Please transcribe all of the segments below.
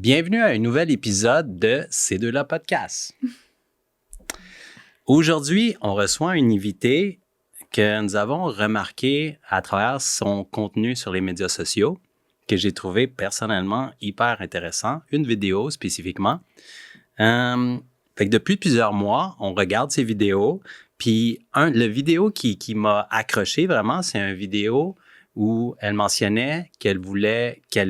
Bienvenue à un nouvel épisode de Ces deux-là podcast. Aujourd'hui, on reçoit un invité que nous avons remarqué à travers son contenu sur les médias sociaux, que j'ai trouvé personnellement hyper intéressant, une vidéo spécifiquement. Fait que depuis plusieurs mois, on regarde ces vidéos, puis le vidéo qui m'a accroché vraiment, c'est une vidéo où elle mentionnait qu'elle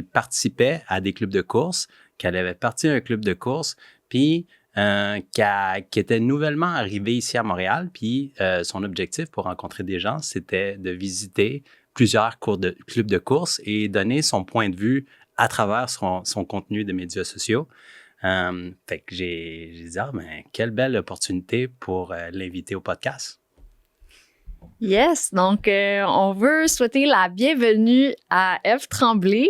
participait à des clubs de course, qu'elle avait parti à un club de course, puis qui était nouvellement arrivée ici à Montréal, puis son objectif pour rencontrer des gens, c'était de visiter plusieurs clubs de course et donner son point de vue à travers son contenu de médias sociaux. Fait que j'ai dit, quelle belle opportunité pour l'inviter au podcast. Yes, donc on veut souhaiter la bienvenue à Ève Tremblay.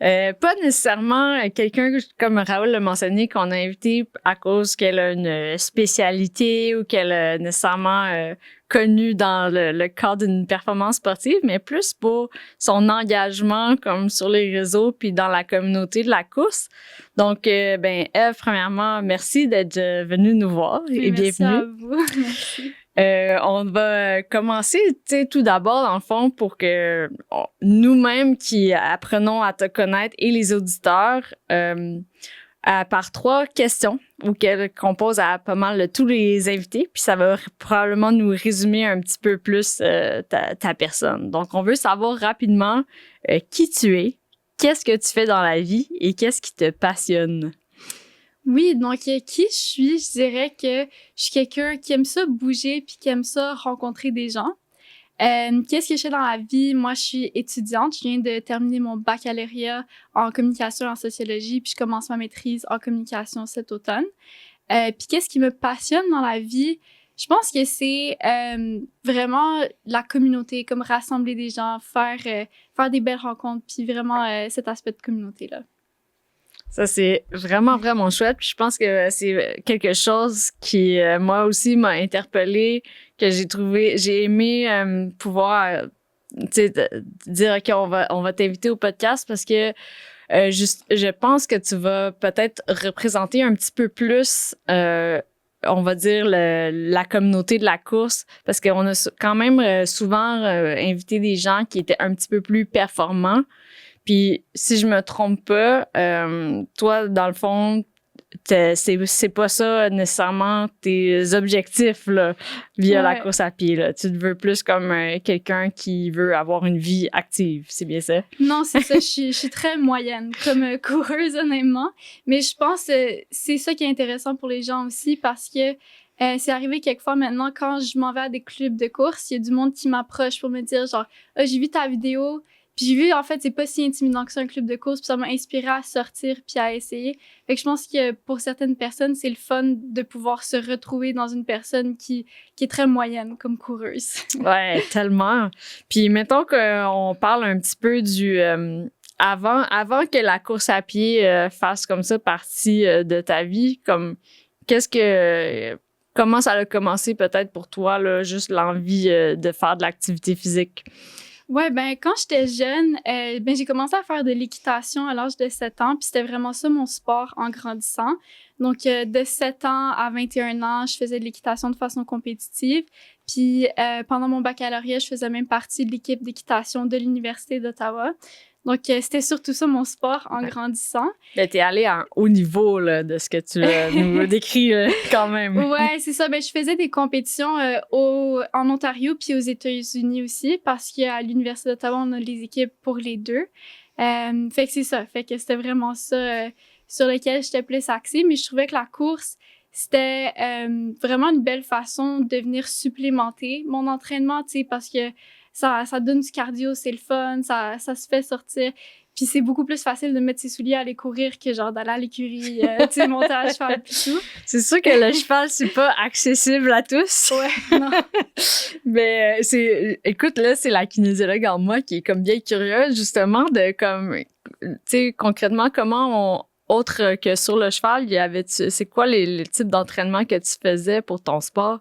Pas nécessairement quelqu'un, comme Raoul l'a mentionné, qu'on a invité à cause qu'elle a une spécialité ou qu'elle est nécessairement connue dans le cadre d'une performance sportive, mais plus pour son engagement comme sur les réseaux puis dans la communauté de la course. Donc, Ève, premièrement, merci d'être venue nous voir et merci bienvenue. À vous. Merci. On va commencer, tout d'abord, dans le fond, pour que nous-mêmes qui apprenons à te connaître et les auditeurs, par 3 questions qu'on pose à pas mal tous les invités, puis ça va probablement nous résumer un petit peu plus ta personne. Donc, on veut savoir rapidement qui tu es, qu'est-ce que tu fais dans la vie et qu'est-ce qui te passionne. Oui, donc qui je suis? Je dirais que je suis quelqu'un qui aime ça bouger puis qui aime ça rencontrer des gens. Qu'est-ce que je fais dans la vie? Moi, je suis étudiante. Je viens de terminer mon baccalauréat en communication et en sociologie, puis je commence ma maîtrise en communication cet automne. Puis qu'est-ce qui me passionne dans la vie? Je pense que c'est vraiment la communauté, comme rassembler des gens, faire des belles rencontres, puis vraiment cet aspect de communauté-là. Ça, c'est vraiment, vraiment chouette. Puis je pense que c'est quelque chose qui, moi aussi, m'a interpellée, que j'ai aimé pouvoir, dire, OK, on va t'inviter au podcast parce que je pense que tu vas peut-être représenter un petit peu plus, on va dire, la communauté de la course, parce qu'on a quand même souvent invité des gens qui étaient un petit peu plus performants. Puis, si je me trompe pas, toi, dans le fond, c'est pas ça nécessairement tes objectifs là, via la course à pied. Là. Tu te veux plus comme quelqu'un qui veut avoir une vie active, c'est bien ça? Non, c'est ça. Je suis très moyenne comme coureuse, honnêtement. Mais je pense que c'est ça qui est intéressant pour les gens aussi parce que c'est arrivé quelquefois maintenant quand je m'en vais à des clubs de course, il y a du monde qui m'approche pour me dire genre « Ah, j'ai vu ta vidéo ». Puis j'ai vu, en fait, c'est pas si intimidant que ça, un club de course, puis ça m'a inspiré à sortir puis à essayer. Fait que je pense que pour certaines personnes, c'est le fun de pouvoir se retrouver dans une personne qui est très moyenne comme coureuse. Ouais, tellement. Puis mettons qu'on parle un petit peu du... avant que la course à pied fasse comme ça partie de ta vie, comme comment ça a commencé peut-être pour toi, là, juste l'envie de faire de l'activité physique? Ouais, quand j'étais jeune, j'ai commencé à faire de l'équitation à l'âge de 7 ans, puis c'était vraiment ça mon sport en grandissant. Donc, de 7 ans à 21 ans, je faisais de l'équitation de façon compétitive. Puis, pendant mon baccalauréat, je faisais même partie de l'équipe d'équitation de l'Université d'Ottawa. Donc, c'était surtout ça mon sport en grandissant. Mais t'es allée à un haut niveau là, de ce que tu nous décris quand même. Ouais, c'est ça. Je faisais des compétitions en Ontario puis aux États-Unis aussi parce qu'à l'Université d'Ottawa, on a les équipes pour les deux. Fait que c'est ça. Fait que c'était vraiment ça sur lequel j'étais plus axée. Mais je trouvais que la course, c'était vraiment une belle façon de venir supplémenter mon entraînement, tu sais, parce que ça donne du cardio, c'est le fun, ça se fait sortir. Puis c'est beaucoup plus facile de mettre ses souliers à aller courir que genre d'aller à l'écurie, tu sais, monter à cheval pis tout. C'est sûr que le cheval, c'est pas accessible à tous. Ouais, non. Mais écoute, là, c'est la kinésiologue en moi qui est comme bien curieuse, justement, de comme, tu sais, concrètement, autre que sur le cheval, c'est quoi les types d'entraînement que tu faisais pour ton sport?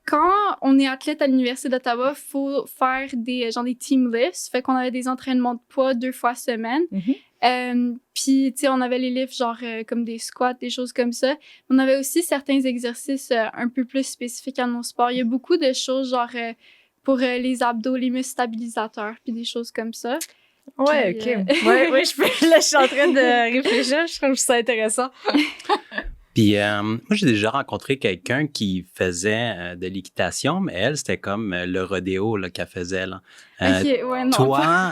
Quand on est athlète à l'Université d'Ottawa, faut faire des team lifts. Fait qu'on avait des entraînements de poids 2 fois semaine. Puis, tu sais, on avait les livres genre comme des squats, des choses comme ça. On avait aussi certains exercices un peu plus spécifiques à nos sports. Il y a beaucoup de choses genre pour les abdos, les muscles stabilisateurs, puis des choses comme ça. Ouais, Puis, OK. Ouais, là, je suis en train de réfléchir. Je trouve ça intéressant. Puis moi, j'ai déjà rencontré quelqu'un qui faisait de l'équitation, mais elle, c'était comme le rodéo là, qu'elle faisait. Là. OK, ouais, non. Toi,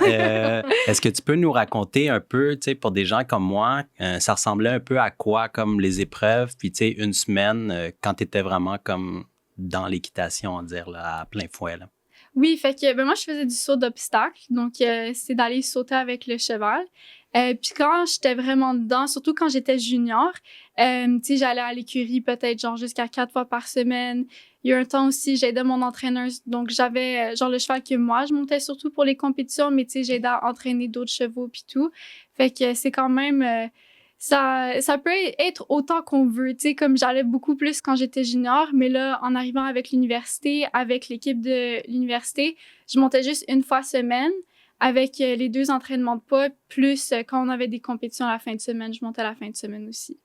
est-ce que tu peux nous raconter un peu, tu sais, pour des gens comme moi, ça ressemblait un peu à quoi comme les épreuves, puis tu sais, une semaine quand tu étais vraiment comme dans l'équitation, on dirait, là, à plein fouet, là. Oui, fait que moi, je faisais du saut d'obstacle. Donc, c'est d'aller sauter avec le cheval. Puis quand j'étais vraiment dedans, surtout quand j'étais junior, tu sais, j'allais à l'écurie peut-être genre jusqu'à 4 fois par semaine. Il y a un temps aussi, j'aidais mon entraîneuse. Donc, j'avais genre le cheval que moi, je montais surtout pour les compétitions, mais tu sais, j'aidais à entraîner d'autres chevaux puis tout. Fait que c'est quand même... ça peut être autant qu'on veut, tu sais, comme j'allais beaucoup plus quand j'étais junior, mais là, en arrivant avec l'université, avec l'équipe de l'université, je montais juste une fois semaine avec les 2 entraînements de poids, plus quand on avait des compétitions à la fin de semaine, je montais à la fin de semaine aussi.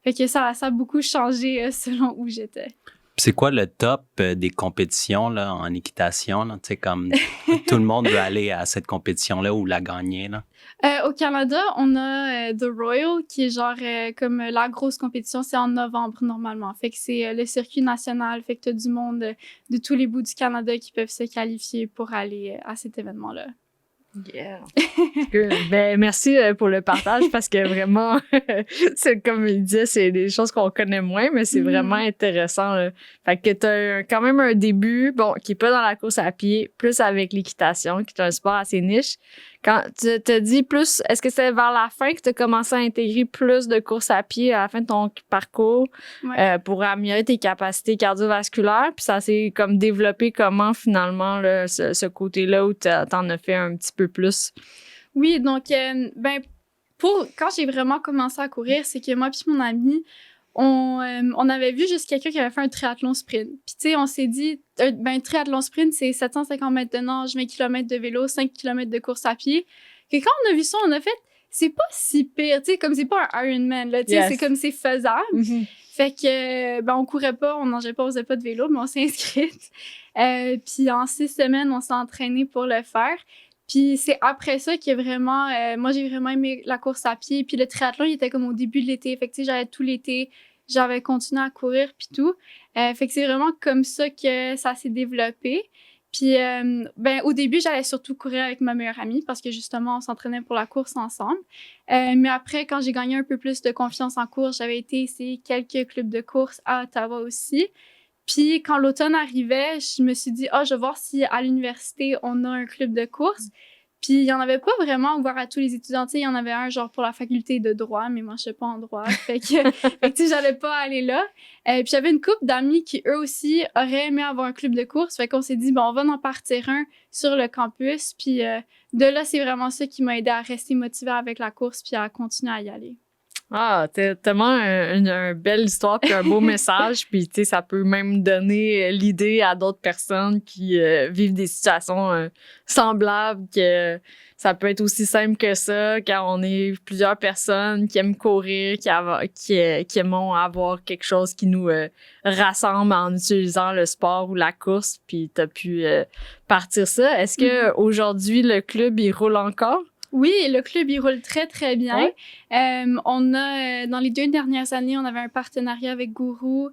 Fait que ça a beaucoup changé selon où j'étais. C'est quoi le top des compétitions là, en équitation? Là? Tu sais, comme tout le monde veut aller à cette compétition-là ou la gagner. Là. Au Canada, on a The Royal, qui est genre comme la grosse compétition. C'est en novembre, normalement. Fait que c'est le circuit national. Fait que t'as du monde de tous les bouts du Canada qui peuvent se qualifier pour aller à cet événement-là. Yeah. Ben, merci pour le partage parce que vraiment, c'est comme il disait, c'est des choses qu'on connaît moins, mais c'est vraiment intéressant. Là. Fait que t'as quand même un début, bon, qui est pas dans la course à pied, plus avec l'équitation, qui est un sport assez niche. Quand tu te dis plus, est-ce que c'est vers la fin que tu as commencé à intégrer plus de course à pied à la fin de ton parcours pour améliorer tes capacités cardiovasculaires? Puis ça s'est comme développé comment finalement là, ce côté-là où t'en as fait un petit peu plus? Oui, donc, quand j'ai vraiment commencé à courir, c'est que moi puis mon ami, on avait vu juste quelqu'un qui avait fait un triathlon sprint. Puis, tu sais, on s'est dit, un triathlon sprint, c'est 750 mètres de nage, 20 km de vélo, 5 km de course à pied. Que quand on a vu ça, on a fait, c'est pas si pire, tu sais, comme c'est pas un Ironman, là, tu sais, c'est comme c'est faisable. Mm-hmm. Fait que, on courait pas, on nageait pas, on faisait pas de vélo, mais on s'est inscrite. Puis, en 6 semaines, on s'est entraîné pour le faire. Puis c'est après ça que vraiment, moi j'ai vraiment aimé la course à pied. Puis le triathlon, il était comme au début de l'été. Fait que tu sais, j'allais tout l'été, j'avais continué à courir puis tout. Fait que c'est vraiment comme ça que ça s'est développé. Puis au début, j'allais surtout courir avec ma meilleure amie parce que justement, on s'entraînait pour la course ensemble. Mais après, quand j'ai gagné un peu plus de confiance en course, j'avais été essayer quelques clubs de course à Ottawa aussi. Puis, quand l'automne arrivait, je me suis dit, je vais voir si à l'université, on a un club de course. Puis, il n'y en avait pas vraiment ouvert à tous les étudiants. Tu sais, il y en avait un genre pour la faculté de droit, mais moi, je ne suis pas en droit. Fait que tu sais, j'allais pas aller là. Puis, j'avais une couple d'amis qui, eux aussi, auraient aimé avoir un club de course. Fait qu'on s'est dit, on va en partir un sur le campus. Puis, de là, c'est vraiment ça qui m'a aidé à rester motivée avec la course puis à continuer à y aller. Ah, t'as tellement une belle histoire puis un beau message, puis tu sais, ça peut même donner l'idée à d'autres personnes qui vivent des situations semblables, que ça peut être aussi simple que ça quand on est plusieurs personnes qui aiment courir, qui aiment avoir quelque chose qui nous rassemble en utilisant le sport ou la course, puis t'as pu partir ça. Est-ce que aujourd'hui le club il roule encore? Oui, le club, il roule très, très bien. Ouais. On a, dans les 2 dernières années, on avait un partenariat avec Gourou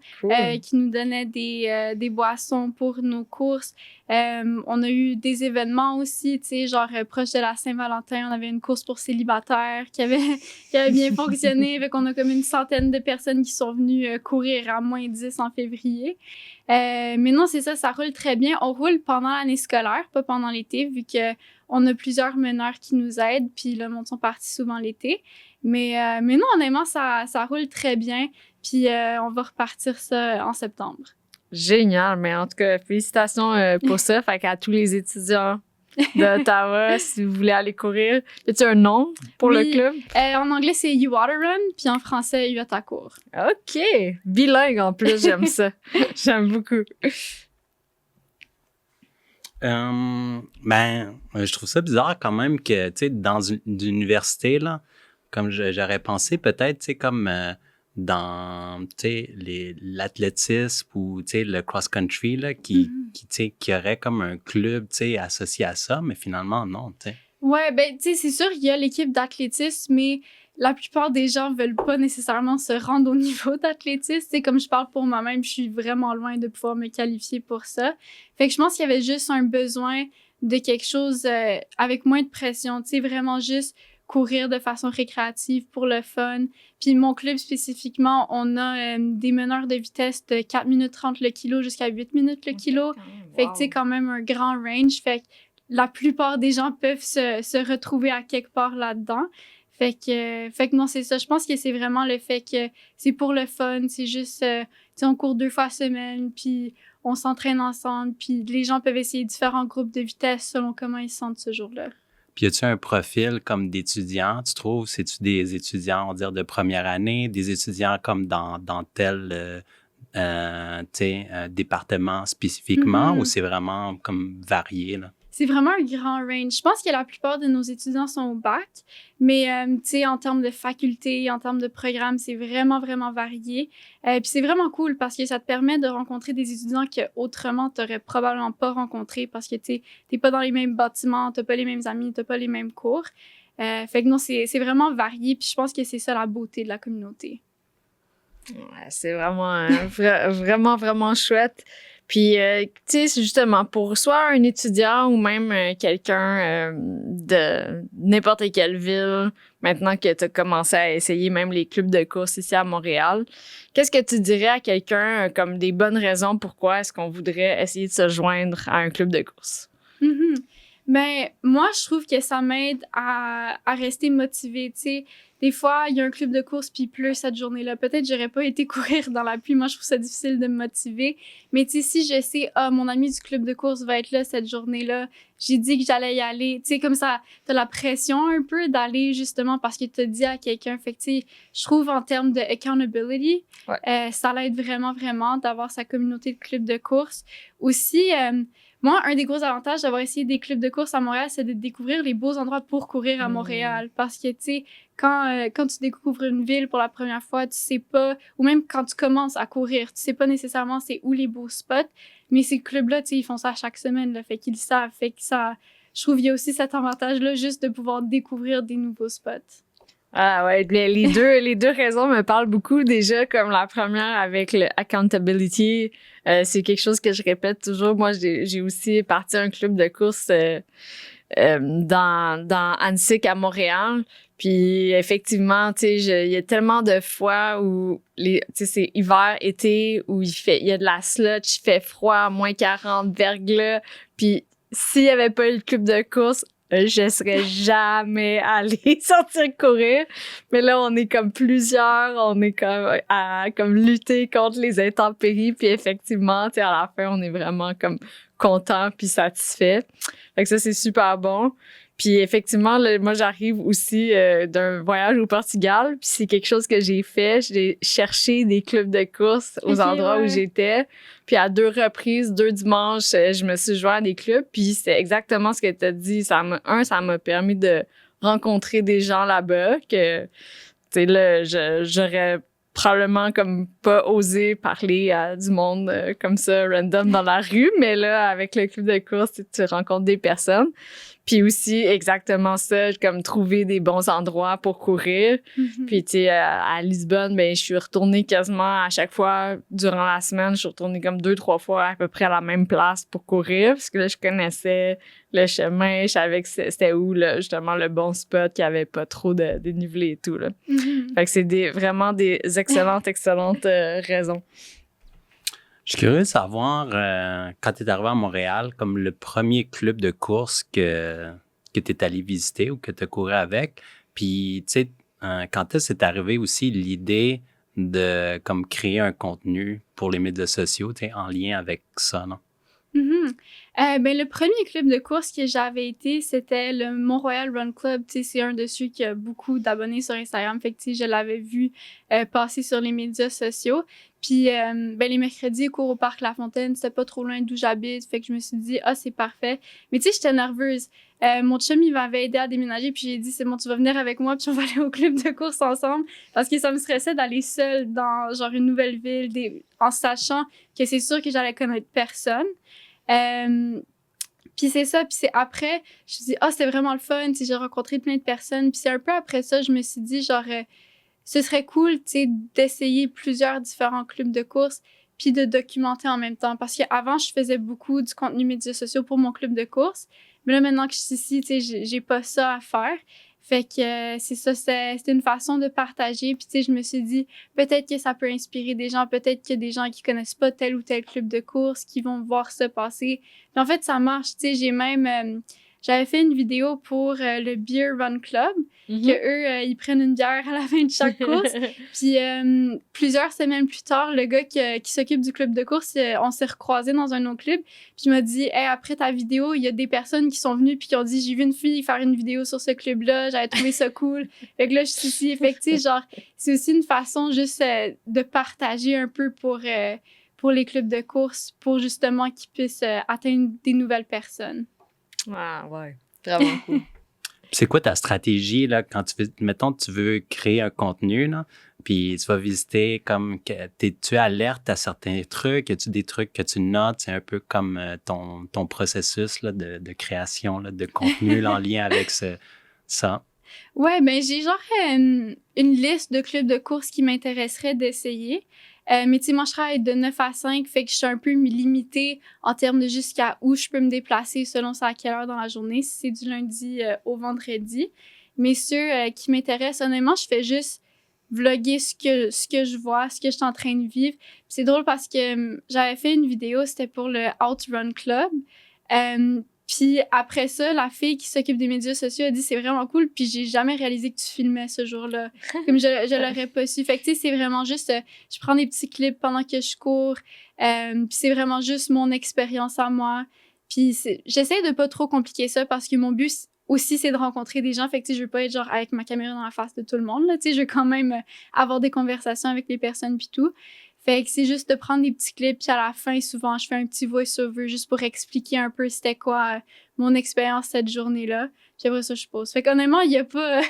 qui nous donnait des boissons pour nos courses. On a eu des événements aussi, tu sais, genre proche de la Saint-Valentin, on avait une course pour célibataires qui avait bien fonctionné. Fait qu'on a comme une centaine de personnes qui sont venues courir à moins 10 en février. Mais non, c'est ça roule très bien. On roule pendant l'année scolaire, pas pendant l'été, vu que on a plusieurs meneurs qui nous aident, puis le monde sont partis souvent l'été. Mais non, honnêtement, ça roule très bien, puis on va repartir ça en septembre. Génial, mais en tout cas, félicitations pour ça. Fait qu'à tous les étudiants d'Ottawa, si vous voulez aller courir, as-tu un nom pour le club? En anglais, c'est You Water Run, puis en français, UOTACourt. OK! Bilingue en plus, j'aime ça. J'aime beaucoup. Je trouve ça bizarre quand même que, tu sais, dans une université, là, Comme j'aurais pensé peut-être, tu sais, comme dans, tu sais, l'athlétisme ou, tu sais, le cross-country, là, tu sais, qui aurait comme un club, tu sais, associé à ça, mais finalement, non, tu sais. Ouais, ben, tu sais, c'est sûr, il y a l'équipe d'athlétisme, mais la plupart des gens veulent pas nécessairement se rendre au niveau d'athlétisme. Tu sais, comme je parle pour moi-même, je suis vraiment loin de pouvoir me qualifier pour ça. Fait que je pense qu'il y avait juste un besoin de quelque chose avec moins de pression, tu sais, vraiment juste courir de façon récréative pour le fun. Puis mon club spécifiquement, on a des meneurs de vitesse de 4 minutes 30 le kilo jusqu'à 8 minutes le kilo. Fait que, tu sais, quand même un grand range. Fait que la plupart des gens peuvent se retrouver à quelque part là-dedans. Fait que non, c'est ça. Je pense que c'est vraiment le fait que c'est pour le fun. C'est juste, tu sais, on court 2 fois semaine, puis on s'entraîne ensemble, puis les gens peuvent essayer différents groupes de vitesse selon comment ils se sentent ce jour-là. Puis, as-tu un profil comme d'étudiants, tu trouves? C'est-tu des étudiants, on va dire, de première année, des étudiants comme dans tel département spécifiquement, ou c'est vraiment comme varié, là? C'est vraiment un grand range. Je pense que la plupart de nos étudiants sont au bac, mais tu sais, en termes de faculté, en termes de programme, c'est vraiment, vraiment varié. Puis c'est vraiment cool parce que ça te permet de rencontrer des étudiants que autrement t'aurais probablement pas rencontrés parce que tu sais, t'es pas dans les mêmes bâtiments, t'as pas les mêmes amis, t'as pas les mêmes cours. Fait que non, c'est vraiment varié. Puis je pense que c'est ça la beauté de la communauté. Ouais, c'est vraiment, vraiment, vraiment chouette. Puis, tu sais, justement, pour soit un étudiant ou même quelqu'un de n'importe quelle ville, maintenant que tu as commencé à essayer même les clubs de course ici à Montréal, qu'est-ce que tu dirais à quelqu'un comme des bonnes raisons pourquoi est-ce qu'on voudrait essayer de se joindre à un club de course? Ben, moi, je trouve que ça m'aide à rester motivée, tu sais. Des fois, il y a un club de course puis il pleut cette journée-là. Peut-être j'aurais pas été courir dans la pluie. Moi, je trouve ça difficile de me motiver. Mais tu sais, si je sais, mon ami du club de course va être là cette journée-là, j'ai dit que j'allais y aller. Tu sais, comme ça, t'as la pression un peu d'aller justement parce que t'as dit à quelqu'un. Fait que tu sais, je trouve en termes de accountability, ça l'aide vraiment, vraiment d'avoir sa communauté de club de course. Aussi, moi, un des gros avantages d'avoir essayé des clubs de course à Montréal, c'est de découvrir les beaux endroits pour courir à Montréal. Parce que, tu sais, quand tu découvres une ville pour la première fois, tu sais pas, ou même quand tu commences à courir, tu sais pas nécessairement c'est où les beaux spots, mais ces clubs-là, tu sais, ils font ça chaque semaine, là, fait qu'ils savent, fait que ça, je trouve qu'il y a aussi cet avantage-là, juste de pouvoir découvrir des nouveaux spots. Ah ouais, les deux raisons me parlent beaucoup déjà, comme la première avec le accountability, c'est quelque chose que je répète toujours. Moi, j'ai aussi parti un club de course dans Annecy à Montréal. Puis effectivement, tu sais, il y a tellement de fois où tu sais, c'est hiver, été, où il y a de la slush, il fait froid, moins 40 verglas. Puis s'il y avait pas eu le club de course, je serais jamais allée sortir courir. Mais là, on est comme plusieurs, on est comme à comme lutter contre les intempéries. Puis effectivement, tu sais, à la fin, on est vraiment comme content puis satisfait. Fait que ça, c'est super bon. Puis effectivement, moi, j'arrive aussi d'un voyage au Portugal. Puis c'est quelque chose que j'ai fait. J'ai cherché des clubs de course aux endroits où j'étais. Puis à 2 reprises, 2 dimanches, je me suis joint à des clubs. Puis c'est exactement ce que tu as dit. Ça m'a permis de rencontrer des gens là-bas que, tu sais, là, j'aurais probablement comme pas osé parler à du monde comme ça, random dans la rue. Mais là, avec le club de course, tu rencontres des personnes. Puis aussi, exactement ça, comme trouver des bons endroits pour courir. Puis, tu sais, à Lisbonne, ben je suis retournée quasiment à chaque fois durant la semaine. Je suis retournée comme 2-3 fois à peu près à la même place pour courir. Parce que là, je connaissais le chemin. Je savais que c'était où, là, justement, le bon spot, qu'il n'y avait pas trop de dénivelé et tout, là. Fait que c'est vraiment des excellentes raisons. Je suis curieux de savoir, quand tu es arrivé à Montréal, comme le premier club de course que tu es allé visiter ou que tu as couru avec. Puis, tu sais, quand est-ce que c'est arrivé aussi l'idée de comme créer un contenu pour les médias sociaux, tu sais, en lien avec ça, non? Ben, le premier club de course que j'avais été, c'était le Mont-Royal Run Club. Tu sais, c'est un de ceux qui a beaucoup d'abonnés sur Instagram. Fait que, tu sais, je l'avais vu passer sur les médias sociaux. Puis, ben, les mercredis, ils courent au Parc La Fontaine. C'était pas trop loin d'où j'habite. Fait que je me suis dit, c'est parfait. Mais tu sais, j'étais nerveuse. Mon chum, il m'avait aidé à déménager. Puis j'ai dit, c'est bon, tu vas venir avec moi. Puis on va aller au club de course ensemble. Parce que ça me stressait d'aller seule dans, genre, une nouvelle ville, en sachant que c'est sûr que j'allais connaître personne. Puis c'est ça, puis c'est après, je me suis dit, c'est vraiment le fun, tu sais, j'ai rencontré plein de personnes, puis c'est un peu après ça, je me suis dit, genre, ce serait cool, tu sais, d'essayer plusieurs différents clubs de course, puis de documenter en même temps, parce qu'avant, je faisais beaucoup du contenu médias sociaux pour mon club de course, mais là, maintenant que je suis ici, tu sais, j'ai pas ça à faire. Fait que c'est ça, c'était une façon de partager. Puis tu sais, je me suis dit, peut-être que ça peut inspirer des gens, peut-être qu'il y a des gens qui connaissent pas tel ou tel club de course, qui vont voir ça passer. Puis en fait, ça marche. Tu sais, j'ai même, j'avais fait une vidéo pour le Beer Run Club, que eux, ils prennent une bière à la fin de chaque course. Puis plusieurs semaines plus tard, le gars qui s'occupe du club de course, on s'est recroisés dans un autre club. Puis il m'a dit, hey, après ta vidéo, il y a des personnes qui sont venues puis qui ont dit, j'ai vu une fille faire une vidéo sur ce club-là, j'avais trouvé ça cool. Fait que là, je suis ici. Fait que tu sais, genre, c'est aussi une façon juste de partager un peu pour les clubs de course, pour justement qu'ils puissent atteindre des nouvelles personnes. Ah ouais, vraiment cool. C'est quoi ta stratégie, là, quand mettons, tu veux créer un contenu, là, puis tu vas visiter comme, tu alerte à certains trucs, as-tu des trucs que tu notes, c'est un peu comme ton processus, là, de création, là, de contenu là, en lien avec ça? Ouais, ben j'ai genre une liste de clubs de course qui m'intéresserait d'essayer. Mais tu sais, moi, je travaille de 9 à 5, fait que je suis un peu limitée en termes de jusqu'à où je peux me déplacer selon c'est à quelle heure dans la journée, si c'est du lundi au vendredi. Mais ceux qui m'intéressent, honnêtement, je fais juste vlogger ce que je vois, ce que je suis en train de vivre. Puis c'est drôle parce que j'avais fait une vidéo, c'était pour le Outrun Club. Puis après ça, la fille qui s'occupe des médias sociaux a dit c'est vraiment cool, puis j'ai jamais réalisé que tu filmais ce jour-là. Comme je l'aurais pas su. Fait que tu sais, c'est vraiment juste, je prends des petits clips pendant que je cours, puis c'est vraiment juste mon expérience à moi. Puis j'essaie de pas trop compliquer ça parce que mon but aussi, c'est de rencontrer des gens. Fait que tu sais, je veux pas être genre avec ma caméra dans la face de tout le monde, là. Tu sais, je veux quand même avoir des conversations avec les personnes puis tout. Fait que c'est juste de prendre des petits clips, puis à la fin, souvent, je fais un petit voice-over juste pour expliquer un peu c'était quoi mon expérience cette journée-là. Puis après ça, je pose. Fait qu'honnêtement, il y a pas...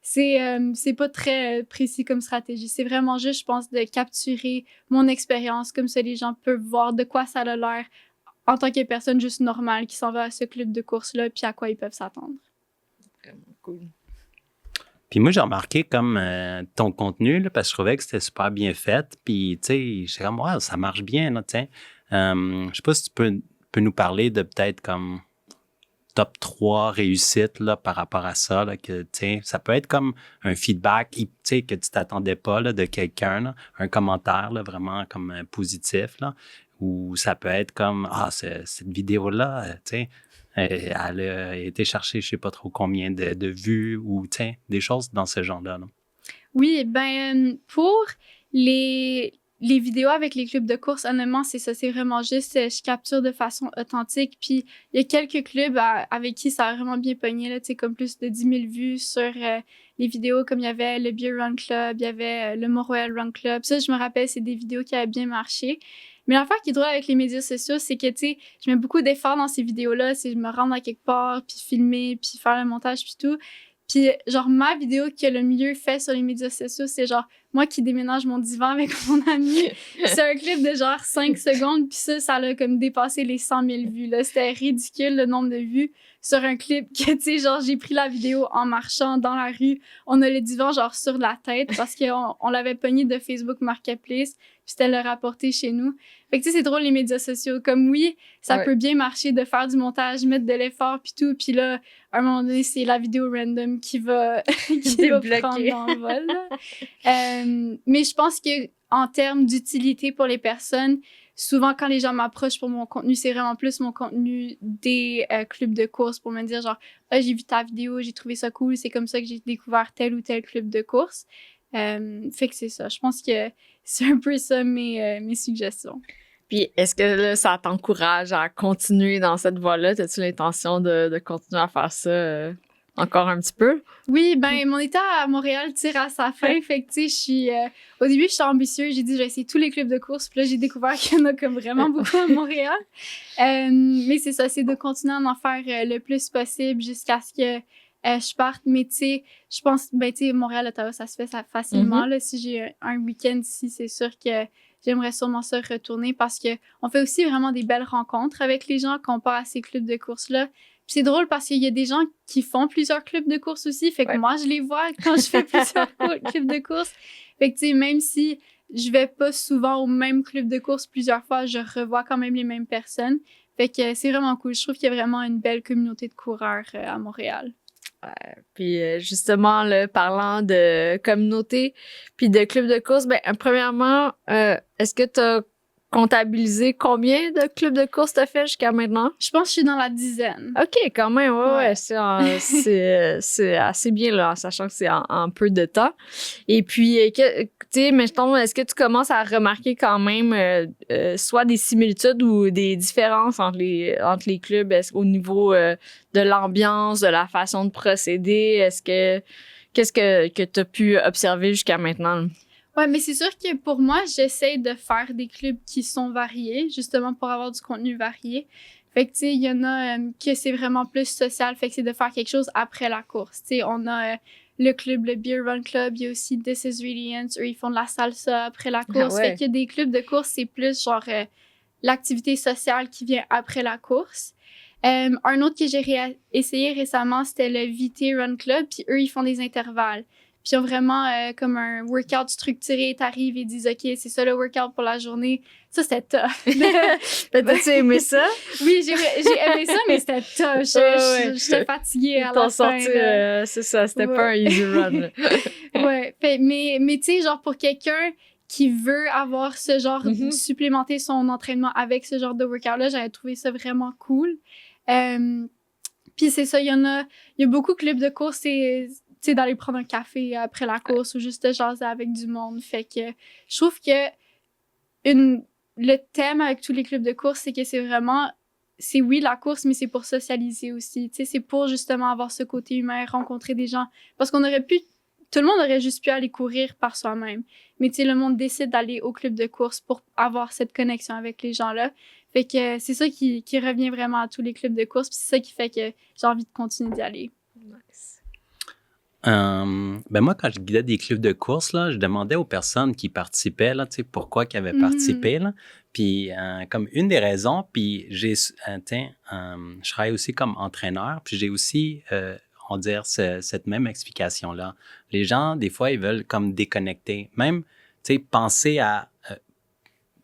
c'est pas très précis comme stratégie. C'est vraiment juste, je pense, de capturer mon expérience, comme ça les gens peuvent voir de quoi ça a l'air en tant que personne juste normale qui s'en va à ce club de course-là, puis à quoi ils peuvent s'attendre. Vraiment cool. Puis moi, j'ai remarqué comme ton contenu, là, parce que je trouvais que c'était super bien fait. Puis, tu sais, j'étais comme, ouais, ça marche bien, là, tiens. Je sais pas si tu peux nous parler de peut-être comme top 3 réussites, là, par rapport à ça, là, que, tu sais, ça peut être comme un feedback, tu sais, que tu t'attendais pas, là, de quelqu'un, là, un commentaire, là, vraiment comme positif, là, ou ça peut être comme, cette vidéo-là, tu sais, elle a été chercher je sais pas trop combien de vues ou tiens, des choses dans ce genre-là. Là. Oui, ben pour les vidéos avec les clubs de course, honnêtement, c'est ça. C'est vraiment juste, je capture de façon authentique. Puis il y a quelques clubs avec qui ça a vraiment bien pogné, là, tu sais, comme plus de 10 000 vues sur les vidéos, comme il y avait le Beer Run Club, il y avait le Mont-Royal Run Club. Ça, je me rappelle, c'est des vidéos qui avaient bien marché. Mais l'affaire qui est drôle avec les médias sociaux, c'est que, tu sais, je mets beaucoup d'efforts dans ces vidéos-là. C'est je me rendre à quelque part, puis filmer, puis faire le montage, puis tout. Puis, genre, ma vidéo qui a le mieux fait sur les médias sociaux, c'est genre, moi qui déménage mon divan avec mon ami. C'est un clip de genre 5 secondes, puis ça a comme dépassé les 100 000 vues, là. C'était ridicule, le nombre de vues sur un clip que, tu sais, genre, j'ai pris la vidéo en marchant dans la rue. On a le divan, genre, sur la tête parce qu'on l'avait pogné de Facebook Marketplace, puis c'était le rapporter chez nous. Fait que, tu sais, c'est drôle, les médias sociaux. Comme, oui, ça peut bien marcher de faire du montage, mettre de l'effort, puis tout. Puis là, à un moment donné, c'est la vidéo random qui va prendre l'envol. Mais je pense que en termes d'utilité pour les personnes, souvent, quand les gens m'approchent pour mon contenu, c'est vraiment plus mon contenu des clubs de course pour me dire genre, j'ai vu ta vidéo, j'ai trouvé ça cool, c'est comme ça que j'ai découvert tel ou tel club de course. Fait que c'est ça. Je pense que c'est un peu ça mes suggestions. Puis est-ce que là, ça t'encourage à continuer dans cette voie-là? As-tu l'intention de continuer à faire ça encore un petit peu? Oui, ben mon état à Montréal tire à sa fin. Fait que, tu sais, au début, je suis ambitieuse. J'ai dit, je vais essayer tous les clubs de course. Puis là, j'ai découvert qu'il y en a comme vraiment beaucoup à Montréal. Mais c'est ça, c'est de continuer à en faire le plus possible jusqu'à ce que je parte. Mais tu sais, je pense, ben tu sais, Montréal, Ottawa, ça se fait facilement. Là, si j'ai un week-end ici, c'est sûr que j'aimerais sûrement ça retourner parce que on fait aussi vraiment des belles rencontres avec les gens quand on part à ces clubs de course-là. Puis c'est drôle parce qu'il y a des gens qui font plusieurs clubs de course aussi. Fait que moi, je les vois quand je fais plusieurs clubs de course. Fait que, tu sais, même si je vais pas souvent au même club de course plusieurs fois, je revois quand même les mêmes personnes. Fait que c'est vraiment cool. Je trouve qu'il y a vraiment une belle communauté de coureurs à Montréal. Puis justement, là, parlant de communauté puis de clubs de course, ben premièrement, est-ce que tu as comptabilisé combien de clubs de course t'as fait jusqu'à maintenant? Je pense que je suis dans la 10aine. OK, quand même, ouais. C'est assez bien, là, en sachant que c'est en peu de temps. Et puis, tu sais, mettons, est-ce que tu commences à remarquer quand même soit des similitudes ou des différences entre les clubs au niveau de l'ambiance, de la façon de procéder? Qu'est-ce que tu as pu observer jusqu'à maintenant? Ouais, mais c'est sûr que pour moi, j'essaie de faire des clubs qui sont variés, justement pour avoir du contenu varié. Fait que, tu sais, il y en a que c'est vraiment plus social, fait que c'est de faire quelque chose après la course. Tu sais, on a le club, le Beer Run Club, il y a aussi This Is Radiant, eux, ils font de la salsa après la course. Fait qu'il y a des clubs de course, c'est plus genre l'activité sociale qui vient après la course. Un autre que j'ai essayé récemment, c'était le VT Run Club, puis eux, ils font des intervalles. Puis ils ont vraiment comme un workout structuré. T'arrives et disent, OK, c'est ça le workout pour la journée. Ça, c'était tough. T'as-tu aimé ça? Oui, j'ai aimé ça, mais c'était tough. J'étais fatiguée à la fin. C'est ça, c'était pas un easy run. Ouais, mais tu sais, genre pour quelqu'un qui veut avoir ce genre, supplémenter son entraînement avec ce genre de workout-là, j'avais trouvé ça vraiment cool. Puis c'est ça, il y a beaucoup de clubs de course, tu sais, d'aller prendre un café après la course ou juste de jaser avec du monde. Fait que je trouve que le thème avec tous les clubs de course, c'est que c'est oui la course, mais c'est pour socialiser aussi. Tu sais, c'est pour justement avoir ce côté humain, rencontrer des gens. Parce tout le monde aurait juste pu aller courir par soi-même. Mais tu sais, le monde décide d'aller au club de course pour avoir cette connexion avec les gens-là. Fait que c'est ça qui revient vraiment à tous les clubs de course. Puis c'est ça qui fait que j'ai envie de continuer d'y aller. Nice. Ben moi, quand je guidais des clubs de course, là, je demandais aux personnes qui participaient là, pourquoi ils avaient participé. Là. Puis, comme une des raisons, puis je travaille aussi comme entraîneur, puis j'ai aussi, on va dire, cette même explication-là. Les gens, des fois, ils veulent comme déconnecter. Même, penser à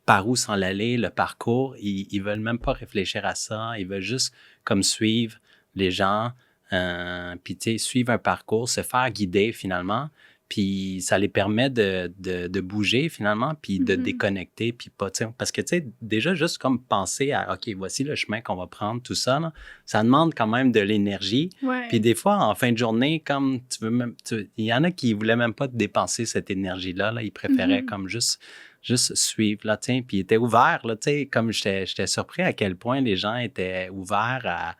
par où s'en aller, le parcours, ils veulent même pas réfléchir à ça. Ils veulent juste comme suivre les gens. Puis, tu sais, suivre un parcours, se faire guider finalement, puis ça les permet de bouger finalement, puis de déconnecter, puis pas, tu sais, parce que, tu sais, déjà juste comme penser à, OK, voici le chemin qu'on va prendre, tout ça, là, ça demande quand même de l'énergie. Ouais. Puis des fois, en fin de journée, comme il y en a qui voulaient même pas dépenser cette énergie-là, là, ils préféraient comme juste suivre, là, tu sais, puis ils étaient ouverts, là, tu sais, comme j'étais surpris à quel point les gens étaient ouverts à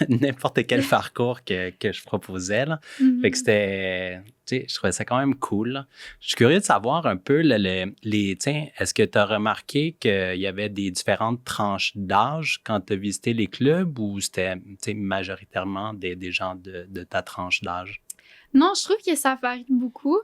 n'importe quel parcours que je proposais. Là. Fait que c'était, tu sais, je trouvais ça quand même cool. Là. Je suis curieux de savoir un peu, est-ce que tu as remarqué qu'il y avait des différentes tranches d'âge quand tu as visité les clubs ou c'était majoritairement des gens de ta tranche d'âge? Non, je trouve que ça varie beaucoup.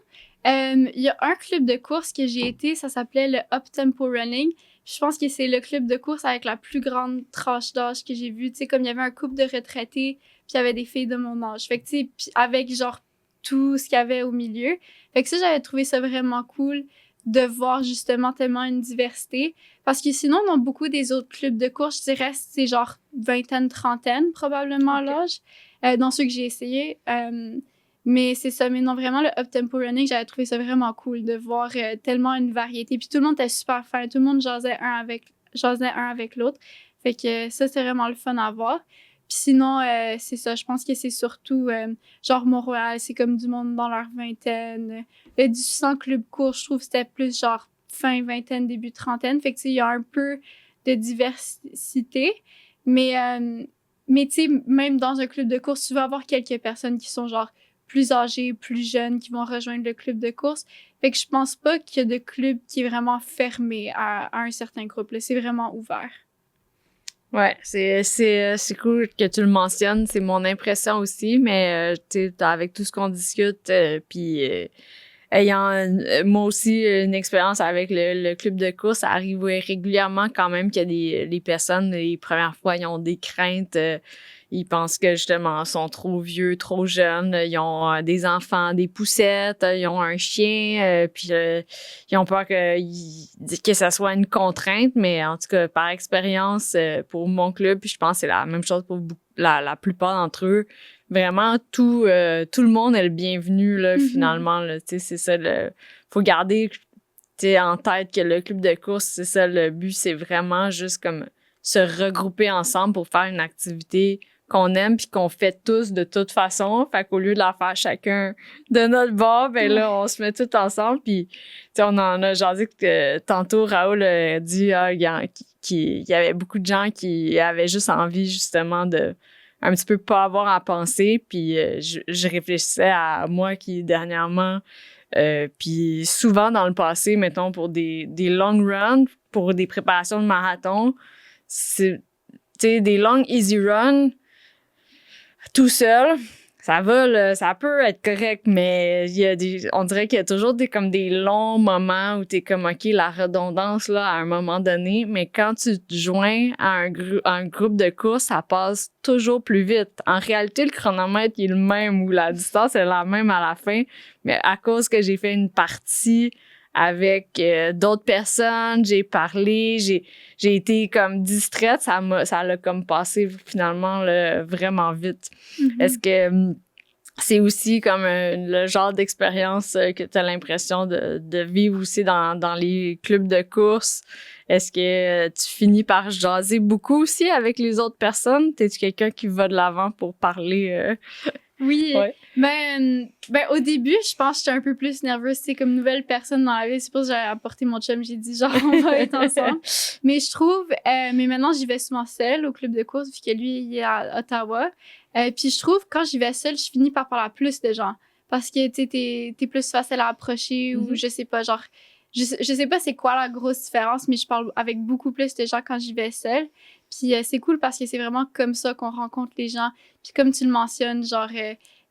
Il y a un club de course que j'ai été, ça s'appelait le Up Tempo Running. Je pense que c'est le club de course avec la plus grande tranche d'âge que j'ai vu. Tu sais, comme il y avait un couple de retraités, puis il y avait des filles de mon âge. Fait que, tu sais, avec genre tout ce qu'il y avait au milieu. Fait que ça, j'avais trouvé ça vraiment cool de voir justement tellement une diversité. Parce que sinon, dans beaucoup des autres clubs de course, je dirais c'est genre vingtaine, trentaine probablement l'âge, dans ceux que j'ai essayé. Mais c'est ça, mais non, vraiment, le up-tempo running, j'avais trouvé ça vraiment cool de voir tellement une variété. Puis tout le monde était super fin, tout le monde jasait un avec l'autre. Fait que ça, c'est vraiment le fun à voir. Puis sinon, c'est ça, je pense que c'est surtout genre Montréal, c'est comme du monde dans leur vingtaine. Le 1800 Club Court, je trouve que c'était plus genre fin vingtaine, début trentaine. Fait que, tu sais, il y a un peu de diversité. Mais tu sais, même dans un club de course, tu vas avoir quelques personnes qui sont genre plus âgées, plus jeunes, qui vont rejoindre le club de course. Fait que je pense pas qu'il y a de club qui est vraiment fermé à un certain groupe. Là. C'est vraiment ouvert. Ouais, c'est cool que tu le mentionnes. C'est mon impression aussi, mais tu sais, avec tout ce qu'on discute, puis ayant moi aussi une expérience avec le club de course, ça arrive régulièrement quand même qu'il y a les personnes, les premières fois, ils ont des craintes. Ils pensent que justement, ils sont trop vieux, trop jeunes. Ils ont des enfants, des poussettes, ils ont un chien, puis ils ont peur que ça soit une contrainte. Mais en tout cas, par expérience, pour mon club, puis je pense que c'est la même chose pour la plupart d'entre eux. Vraiment, tout le monde est le bienvenu, là, finalement. Là, tu sais, c'est ça, faut garder en tête que le club de course, c'est ça, le but, c'est vraiment juste comme se regrouper ensemble pour faire une activité qu'on aime puis qu'on fait tous de toute façon. Fait qu'au lieu de la faire chacun de notre bord, ben là, on se met tous ensemble. Puis, tu sais, on en a jasé que tantôt, Raoul a dit qu'il y avait beaucoup de gens qui avaient juste envie, justement, de un petit peu pas avoir à penser. Puis, je réfléchissais à moi qui, dernièrement, puis souvent dans le passé, mettons, pour des long runs, pour des préparations de marathon, c'est, tu sais, des long easy runs, tout seul, ça va, là, ça peut être correct, mais on dirait qu'il y a toujours comme des longs moments où t'es comme, OK, la redondance, là, à un moment donné, mais quand tu te joins à un groupe de course, ça passe toujours plus vite. En réalité, le chronomètre, il est le même ou la distance est la même à la fin, mais à cause que j'ai fait une partie avec d'autres personnes, j'ai parlé, j'ai été comme distraite, ça l'a comme passé finalement là, vraiment vite. Est-ce que c'est aussi comme le genre d'expérience que tu as l'impression de vivre aussi dans les clubs de course? Est-ce que tu finis par jaser beaucoup aussi avec les autres personnes? T'es-tu quelqu'un qui va de l'avant pour parler? Oui, Ouais. Ben, au début, je pense que j'étais un peu plus nerveuse, tu sais, comme nouvelle personne dans la vie. C'est pour ça que j'ai apporté mon chum, j'ai dit genre, on va être ensemble. Mais je trouve, mais maintenant, j'y vais souvent seule au club de course, vu que lui, il est à Ottawa. Puis je trouve, quand j'y vais seule, je finis par parler à plus de gens. Parce que, tu sais, t'es plus facile à approcher ou je sais pas, genre, je sais pas c'est quoi la grosse différence, mais je parle avec beaucoup plus de gens quand j'y vais seule. Puis c'est cool parce que c'est vraiment comme ça qu'on rencontre les gens. Puis comme tu le mentionnes, genre,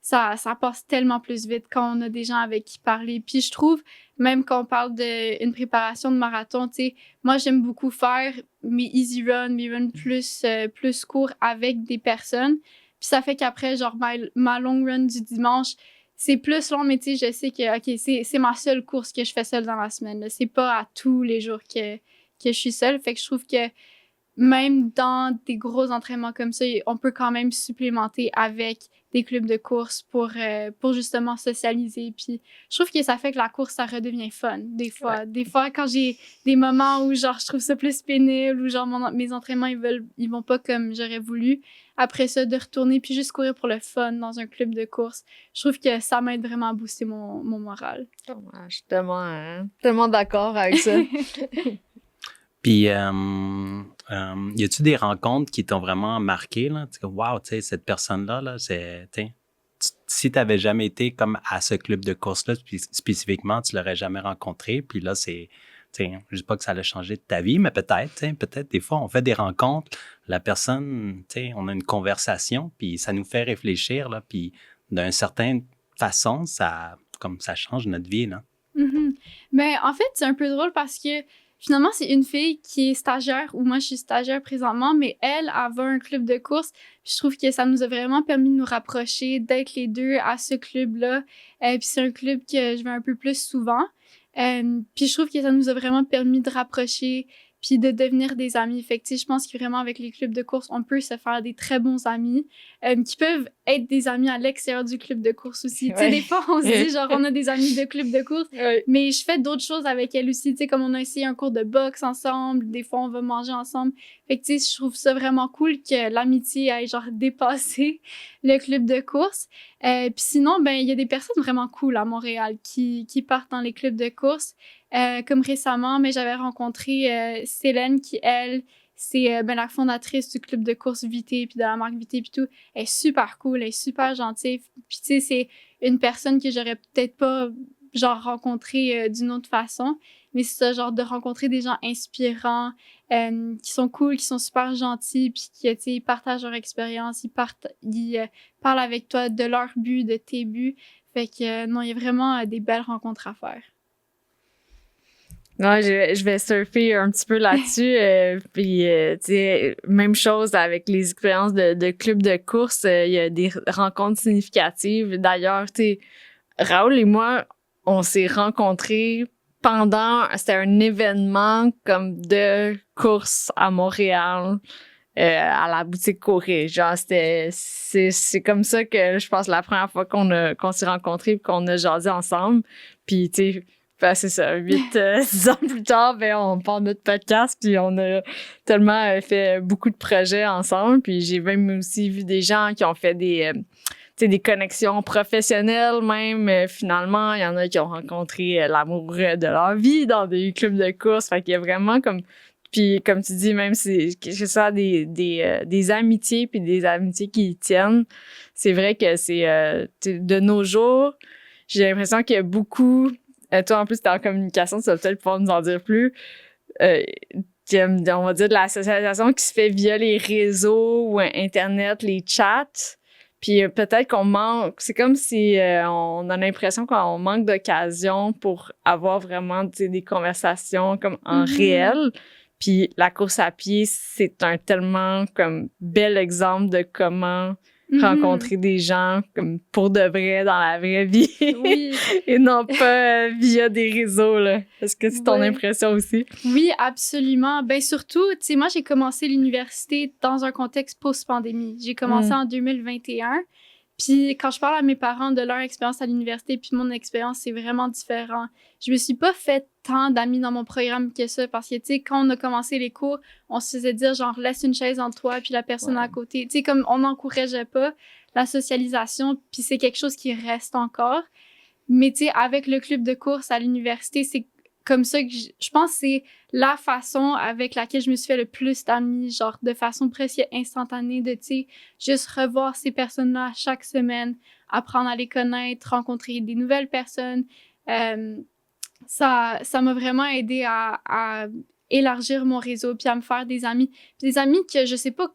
ça passe tellement plus vite quand on a des gens avec qui parler. Puis je trouve, même quand on parle d'une préparation de marathon, tu sais, moi, j'aime beaucoup faire mes easy runs, mes runs plus courts avec des personnes. Puis ça fait qu'après, genre, ma long run du dimanche, c'est plus long, mais tu sais, je sais que, OK, c'est ma seule course que je fais seule dans la semaine. Là. C'est pas à tous les jours que je suis seule. Fait que je trouve que même dans des gros entraînements comme ça, on peut quand même supplémenter avec des clubs de course pour justement socialiser. Puis je trouve que ça fait que la course, ça redevient fun, des fois. Ouais. Des fois, quand j'ai des moments où, genre, je trouve ça plus pénible, ou genre, mes entraînements, ils vont pas comme j'aurais voulu. Après ça, de retourner puis juste courir pour le fun dans un club de course, je trouve que ça m'aide vraiment à booster mon moral. Je suis tellement d'accord avec ça. Puis, y a-tu des rencontres qui t'ont vraiment marqué, là? Tu dis, wow, tu sais, cette personne-là, là, si tu n'avais jamais été comme à ce club de course-là, spécifiquement, tu l'aurais jamais rencontré. Puis là, je ne dis pas que ça allait changer de ta vie, mais peut-être des fois, on fait des rencontres, la personne, on a une conversation, puis ça nous fait réfléchir, là, puis d'une certaine façon, ça change notre vie, là. Mm-hmm. Mais en fait, c'est un peu drôle parce que finalement, c'est une fille qui est stagiaire, ou moi, je suis stagiaire présentement, mais elle avait un club de course. Puis je trouve que ça nous a vraiment permis de nous rapprocher, d'être les deux à ce club-là. Puis c'est un club que je vais un peu plus souvent. Puis je trouve que ça nous a vraiment permis de rapprocher puis de devenir des amis. Fait que, tu sais, je pense que vraiment, avec les clubs de course, on peut se faire des très bons amis qui peuvent être des amis à l'extérieur du club de course aussi. Tu sais, des fois, on se dit, genre, on a des amis de club de course, mais je fais d'autres choses avec elle aussi. Tu sais, comme on a essayé un cours de boxe ensemble, des fois, on va manger ensemble. Fait que, tu sais, je trouve ça vraiment cool que l'amitié ait, genre, dépassé le club de course. Puis sinon, ben, il y a des personnes vraiment cool à Montréal qui partent dans les clubs de course. Comme récemment, mais j'avais rencontré Célène qui, elle, c'est ben, la fondatrice du club de course Vité puis de la marque Vité puis tout. Elle est super cool, elle est super gentille. Puis tu sais, c'est une personne que j'aurais peut-être pas genre rencontrée d'une autre façon. Mais c'est ça, genre de rencontrer des gens inspirants, qui sont cool, qui sont super gentils, puis qui, tu sais, ils partagent leur expérience, ils parlent avec toi de leur but, de tes buts. Fait que non, il y a vraiment des belles rencontres à faire. Ouais, je vais surfer un petit peu là-dessus. Puis, tu sais, même chose avec les expériences de club de course. Il y a des rencontres significatives. D'ailleurs, tu sais, Raoul et moi, on s'est rencontrés c'était un événement comme de course à Montréal, à la boutique Corée. Genre, c'est comme ça que je pense la première fois qu'on s'est rencontrés et qu'on a jasé ensemble. Puis, tu sais, ben, c'est ça, 10 ans plus tard, ben, on part notre podcast, puis on a tellement fait beaucoup de projets ensemble. Puis j'ai même aussi vu des gens qui ont fait des connexions professionnelles même. Finalement, il y en a qui ont rencontré l'amour de leur vie dans des clubs de course. Fait qu'il y a vraiment comme... Puis comme tu dis, même que ce soit des amitiés puis des amitiés qui y tiennent, c'est vrai que c'est... de nos jours, j'ai l'impression qu'il y a beaucoup... toi, en plus, t'es en communication, tu vas peut-être pouvoir nous en dire plus. On va dire de la socialisation qui se fait via les réseaux ou Internet, les chats. Puis peut-être qu'on manque... C'est comme si on a l'impression qu'on manque d'occasion pour avoir vraiment des conversations comme en réel. Puis la course à pied, c'est un tellement comme bel exemple de comment... rencontrer des gens comme pour de vrai dans la vraie vie et non pas via des réseaux là. Est-ce que c'est ton impression aussi? Oui, absolument. Ben surtout, tu sais, moi j'ai commencé l'université dans un contexte post-pandémie. J'ai commencé en 2021. Puis quand je parle à mes parents de leur expérience à l'université puis mon expérience, c'est vraiment différent. Je me suis pas fait tant d'amis dans mon programme que ça parce que, tu sais, quand on a commencé les cours, on se faisait dire genre laisse une chaise entre toi puis la personne à côté. Tu sais, comme on n'encourageait pas la socialisation puis c'est quelque chose qui reste encore. Mais tu sais, avec le club de course à l'université, c'est comme ça que je pense que c'est la façon avec laquelle je me suis fait le plus d'amis, genre de façon presque instantanée, de, tu sais, juste revoir ces personnes-là chaque semaine, apprendre à les connaître, rencontrer des nouvelles personnes. Ça m'a vraiment aidé à élargir mon réseau puis à me faire des amis. Puis des amis que je sais pas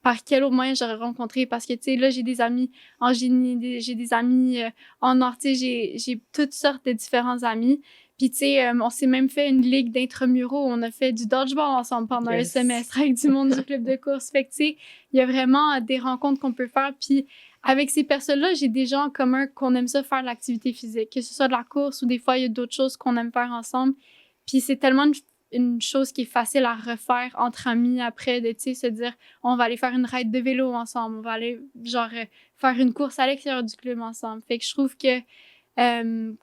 par quel autre moyen j'aurais rencontré parce que, tu sais, là, j'ai des amis en génie, j'ai des amis en art, tu sais, j'ai toutes sortes de différents amis. Puis, tu sais, on s'est même fait une ligue d'intramuraux. On a fait du dodgeball ensemble pendant un semestre avec du monde du club de course. Fait que, tu sais, il y a vraiment des rencontres qu'on peut faire. Puis, avec ces personnes-là, j'ai des gens en commun qu'on aime ça faire de l'activité physique, que ce soit de la course ou des fois, il y a d'autres choses qu'on aime faire ensemble. Puis, c'est tellement une chose qui est facile à refaire entre amis après, de, tu sais, se dire, on va aller faire une ride de vélo ensemble, on va aller, genre, faire une course à l'extérieur du club ensemble. Fait que je trouve que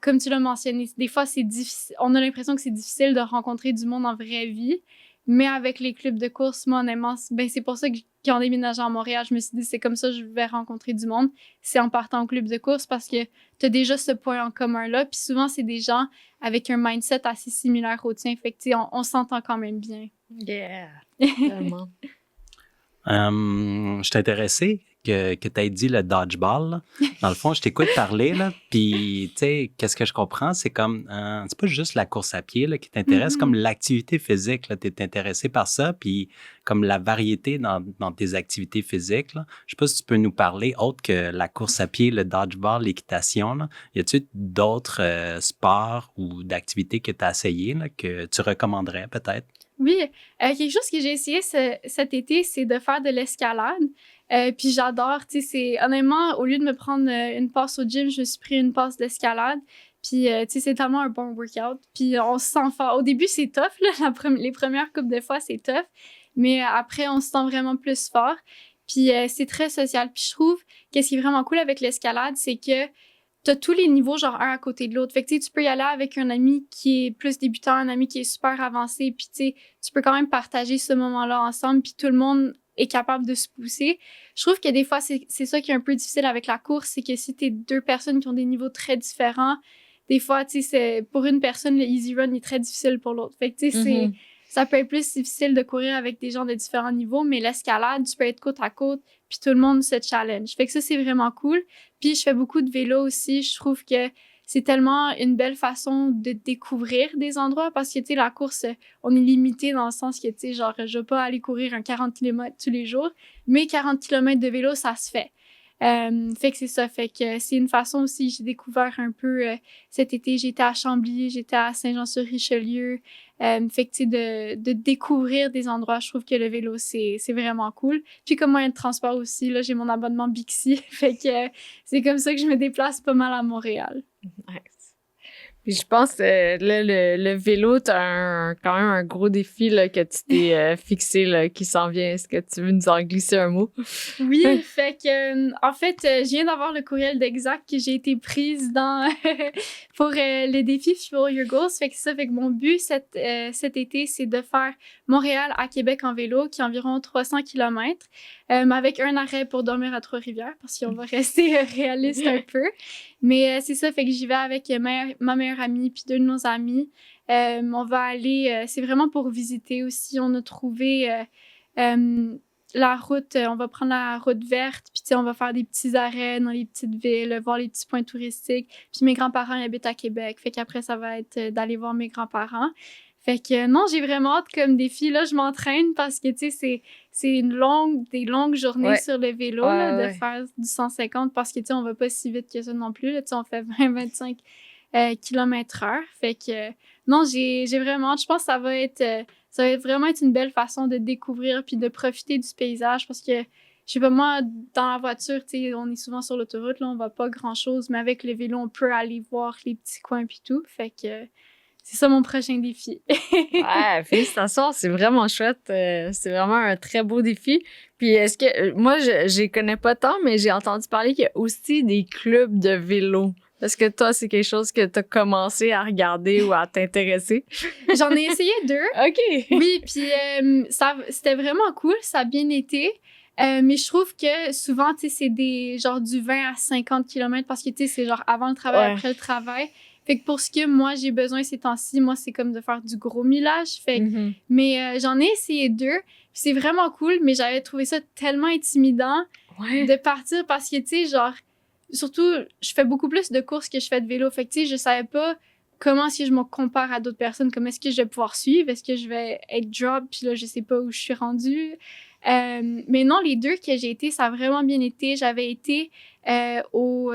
comme tu l'as mentionné, des fois, c'est difficile. On a l'impression que c'est difficile de rencontrer du monde en vraie vie. Mais avec les clubs de course, moi, honnêtement, c'est pour ça que quand on déménage à Montréal, je me suis dit, c'est comme ça que je vais rencontrer du monde. C'est en partant au club de course parce que tu as déjà ce point en commun-là. Puis souvent, c'est des gens avec un mindset assez similaire au tien. Fait que, tu sais, on s'entend quand même bien. Yeah, vraiment. Je suis intéressé que tu aies dit le dodgeball. Là. Dans le fond, je t'écoute parler, là, puis, tu sais, qu'est-ce que je comprends, c'est comme, c'est pas juste la course à pied là, qui t'intéresse, comme l'activité physique, tu es intéressé par ça, puis comme la variété dans tes activités physiques. Là. Je sais pas si tu peux nous parler, autre que la course à pied, le dodgeball, l'équitation, là. Y a-t-il d'autres sports ou d'activités que tu as essayé, là, que tu recommanderais peut-être? Oui, quelque chose que j'ai essayé cet été, c'est de faire de l'escalade. Puis j'adore, tu sais, c'est honnêtement, au lieu de me prendre une passe au gym, je me suis pris une passe d'escalade. Puis, tu sais, c'est tellement un bon workout. Puis on se sent fort. Au début, c'est tough, là, les premières coupes de fois, c'est tough. Mais après, on se sent vraiment plus fort. Puis c'est très social. Puis je trouve que ce qui est vraiment cool avec l'escalade, c'est que t'as tous les niveaux, genre un à côté de l'autre. Fait que tu peux y aller avec un ami qui est plus débutant, un ami qui est super avancé, puis tu peux quand même partager ce moment-là ensemble, puis tout le monde est capable de se pousser. Je trouve que des fois, c'est ça qui est un peu difficile avec la course, c'est que si t'es deux personnes qui ont des niveaux très différents, des fois, tu sais, pour une personne, le easy run est très difficile pour l'autre. Fait que, tu sais, ça peut être plus difficile de courir avec des gens de différents niveaux, mais l'escalade, tu peux être côte à côte, puis tout le monde se challenge. Fait que ça, c'est vraiment cool. Puis je fais beaucoup de vélo aussi. Je trouve que c'est tellement une belle façon de découvrir des endroits parce que, tu sais, la course, on est limité dans le sens que, tu sais, genre, je vais pas aller courir un 40 km tous les jours, mais 40 km de vélo, ça se fait. Fait que c'est ça. Fait que c'est une façon aussi, j'ai découvert un peu cet été, j'étais à Chambly, j'étais à Saint-Jean-sur-Richelieu. Fait que, tu sais, de découvrir des endroits, je trouve que le vélo, c'est vraiment cool. Puis comme moyen de transport aussi, là, j'ai mon abonnement Bixi. Fait que c'est comme ça que je me déplace pas mal à Montréal. Nice. Puis je pense que là, le vélo, t'as quand même un gros défi là, que tu t'es fixé là, qui s'en vient. Est-ce que tu veux nous en glisser un mot? Oui, fait que en fait, je viens d'avoir le courriel d'Exact que j'ai été prise dans pour les défis Fuel Your Goals. Fait que ça fait que mon but cet été, c'est de faire Montréal à Québec en vélo, qui est environ 300 km, avec un arrêt pour dormir à Trois-Rivières, parce qu'on va rester réaliste un peu. Mais c'est ça, fait que j'y vais avec ma meilleure amie puis deux de nos amis. On va aller, c'est vraiment pour visiter aussi. On a trouvé la route, on va prendre la route verte, puis tu sais, on va faire des petits arrêts dans les petites villes, voir les petits points touristiques. Puis mes grands-parents ils habitent à Québec, fait qu'après, ça va être d'aller voir mes grands-parents. Fait que non, j'ai vraiment hâte comme défi. Là, je m'entraîne parce que, tu sais, c'est des longues journées sur le vélo, de faire du 150 parce que, tu sais, on va pas si vite que ça non plus. Là, tu sais, on fait 20-25 km/h. Fait que, non, j'ai vraiment hâte. Je pense que ça va vraiment être une belle façon de découvrir puis de profiter du paysage parce que, je sais pas, moi, dans la voiture, tu sais, on est souvent sur l'autoroute, là, on voit pas grand-chose, mais avec le vélo, on peut aller voir les petits coins puis tout. Fait que c'est ça mon prochain défi. Ouais, félicitations, c'est vraiment chouette. C'est vraiment un très beau défi. Puis est-ce que moi je connais pas tant, mais j'ai entendu parler qu'il y a aussi des clubs de vélo. Est-ce que toi, c'est quelque chose que tu as commencé à regarder ou à t'intéresser? J'en ai essayé 2. OK. Oui, puis c'était vraiment cool, ça a bien été. Mais je trouve que souvent, tu sais, c'est des genre du 20 à 50 km parce que, tu sais, c'est genre avant le travail, après le travail. Fait que pour ce que moi, j'ai besoin ces temps-ci, moi, c'est comme de faire du gros millage. Fait que, mais j'en ai essayé 2. Puis c'est vraiment cool, mais j'avais trouvé ça tellement intimidant de partir parce que, tu sais, genre, surtout, je fais beaucoup plus de courses que je fais de vélo. Fait que, tu sais, je savais pas comment est-ce que je me compare à d'autres personnes, comment est-ce que je vais pouvoir suivre, est-ce que je vais être drop, puis là, je sais pas où je suis rendue. Mais non, les 2 que j'ai été, ça a vraiment bien été. J'avais été au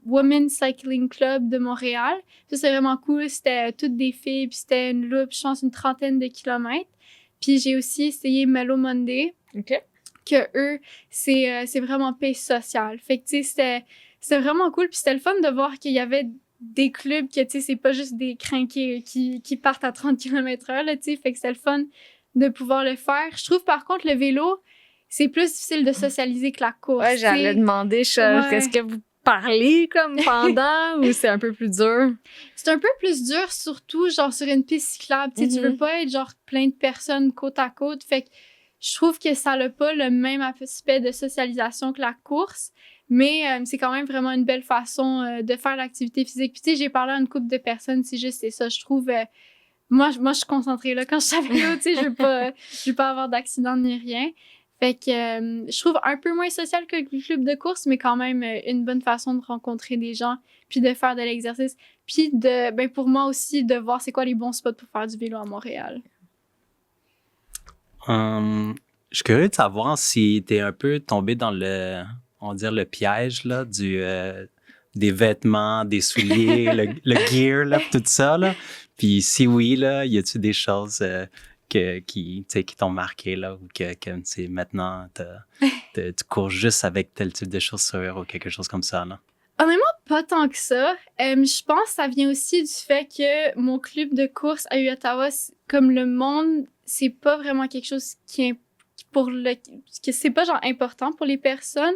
Women's Cycling Club de Montréal. Ça, c'est vraiment cool. C'était toutes des filles, puis c'était une loupe, je pense, une 30aine de kilomètres. Puis j'ai aussi essayé Mellow Monday. OK. Que eux, c'est vraiment paix sociale. Fait que, tu sais, c'était vraiment cool. Puis c'était le fun de voir qu'il y avait des clubs que, tu sais, c'est pas juste des crinqués qui partent à 30 km/h, là, tu sais. Fait que c'était le fun de pouvoir le faire. Je trouve, par contre, le vélo, c'est plus difficile de socialiser que la course. Ouais, j'allais demander, est-ce que vous parlez comme pendant ou c'est un peu plus dur? C'est un peu plus dur, surtout, genre, sur une piste cyclable. Tu sais, tu veux pas être, genre, plein de personnes côte à côte. Fait que je trouve que ça n'a pas le même aspect de socialisation que la course, mais c'est quand même vraiment une belle façon de faire l'activité physique. Puis tu sais, j'ai parlé à une couple de personnes, c'est juste c'est ça. Je trouve, moi je suis concentrée là quand je suis à vélo, tu sais, je veux pas avoir d'accident ni rien. Fait que je trouve un peu moins social que le club de course, mais quand même une bonne façon de rencontrer des gens, puis de faire de l'exercice, puis pour moi aussi de voir c'est quoi les bons spots pour faire du vélo à Montréal. Je suis curieux de savoir si tu es un peu tombé dans on va dire le piège là, des vêtements, des souliers, le gear, là, tout ça. Là. Puis si oui, là, y a-tu des choses qui t'ont marqué là, ou que maintenant tu cours juste avec tel type de chaussures ou quelque chose comme ça? Là? Honnêtement, pas tant que ça. Je pense que ça vient aussi du fait que mon club de course à Ottawa, comme le monde, c'est pas vraiment quelque chose qui que c'est pas genre important pour les personnes.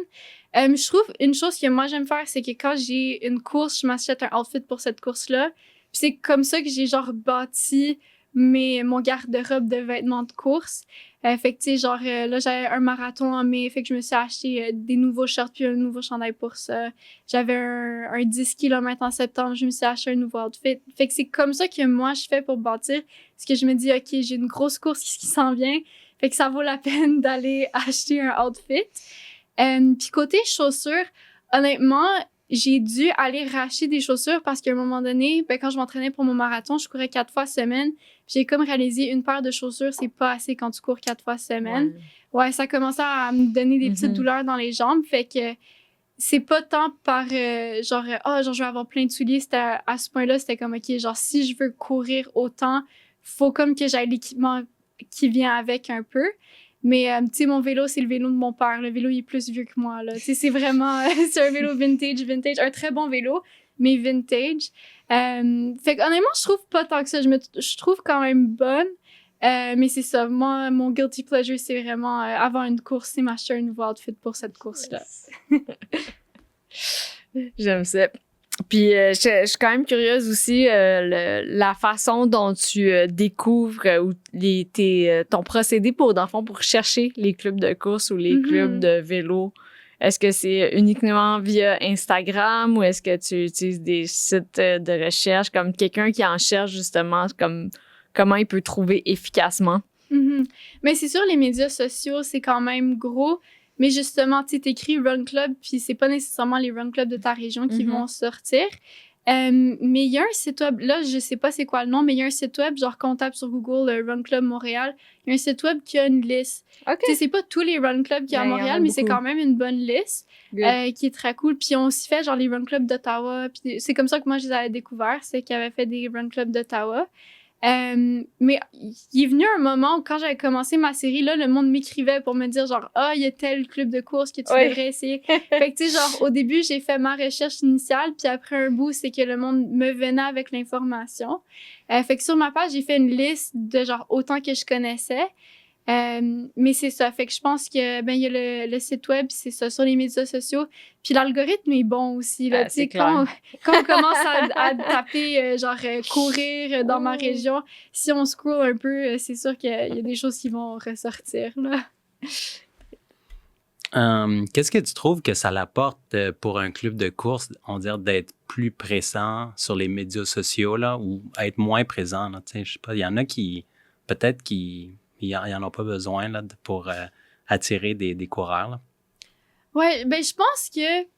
Je trouve une chose que moi j'aime faire, c'est que quand j'ai une course, je m'achète un outfit pour cette course-là. Puis c'est comme ça que j'ai genre bâti mon garde-robe de vêtements de course. Fait que tu sais, genre là j'avais un marathon en mai, fait que je me suis acheté des nouveaux shorts puis un nouveau chandail pour ça. J'avais un 10 km en septembre, je me suis acheté un nouveau outfit. Fait que c'est comme ça que moi je fais pour bâtir. Parce que je me dis, OK, j'ai une grosse course qui s'en vient. Fait que ça vaut la peine d'aller acheter un outfit. Puis côté chaussures, honnêtement, j'ai dû aller racheter des chaussures parce qu'à un moment donné, quand je m'entraînais pour mon marathon, je courais 4 fois semaine. J'ai comme réalisé une paire de chaussures, c'est pas assez quand tu cours 4 fois semaine. Ouais, ça commençait à me donner des petites douleurs dans les jambes. Fait que c'est pas tant par genre je vais avoir plein de souliers. C'était à ce point-là, c'était comme OK, genre si je veux courir autant, faut comme que j'aille l'équipement qui vient avec un peu. Mais, tu sais, mon vélo, c'est le vélo de mon père. Le vélo, il est plus vieux que moi, là. Tu sais, c'est vraiment... c'est un vélo vintage. Un très bon vélo, mais vintage. Fait que, honnêtement, je trouve pas tant que ça. Je trouve quand même bonne. Mais c'est ça. Moi, mon guilty pleasure, c'est vraiment, avant une course, c'est m'acheter un nouveau outfit pour cette course-là. J'aime ça. Puis, je suis quand même curieuse aussi la façon dont tu découvres ton procédé dans le fond, pour chercher les clubs de course ou les clubs de vélo. Est-ce que c'est uniquement via Instagram ou est-ce que tu utilises des sites de recherche comme quelqu'un qui en cherche justement comme comment il peut trouver efficacement? Mais c'est sûr, les médias sociaux, c'est quand même gros. Mais justement, tu sais, t'écris Run Club, puis c'est pas nécessairement les Run Club de ta région qui vont sortir. Mais il y a un site web, là, je sais pas c'est quoi le nom, mais il y a un site web, genre qu'on tape sur Google, Run Club Montréal. Il y a un site web qui a une liste. Okay. Tu sais, c'est pas tous les Run Club qu'il y a à Montréal, mais c'est quand même une bonne liste qui est très cool. Puis on s'y fait genre les Run Club d'Ottawa. Puis c'est comme ça que moi, je les avais découverts, c'est qu'ils avaient fait des Run Club d'Ottawa. Mais il est venu un moment où quand j'avais commencé ma série, là, le monde m'écrivait pour me dire genre, il y a tel club de course que tu devrais essayer. Fait que tu sais, genre, au début, j'ai fait ma recherche initiale, puis après un bout, c'est que le monde me venait avec l'information. Fait que sur ma page, j'ai fait une liste de genre autant que je connaissais. Mais c'est ça. Fait que je pense que, il y a le site web, c'est ça, sur les médias sociaux. Puis l'algorithme est bon aussi, là. Tu sais, quand on commence à taper, courir dans ma région, si on scroll un peu, c'est sûr qu'il y a des choses qui vont ressortir, là. Qu'est-ce que tu trouves que ça l'apporte pour un club de course, on dirait d'être plus présent sur les médias sociaux, là, ou être moins présent, là? Tu sais, je sais pas, il y en a qui, peut-être qui... Ils n'en ont pas besoin là, pour attirer des coureurs. Là. Ouais, je pense que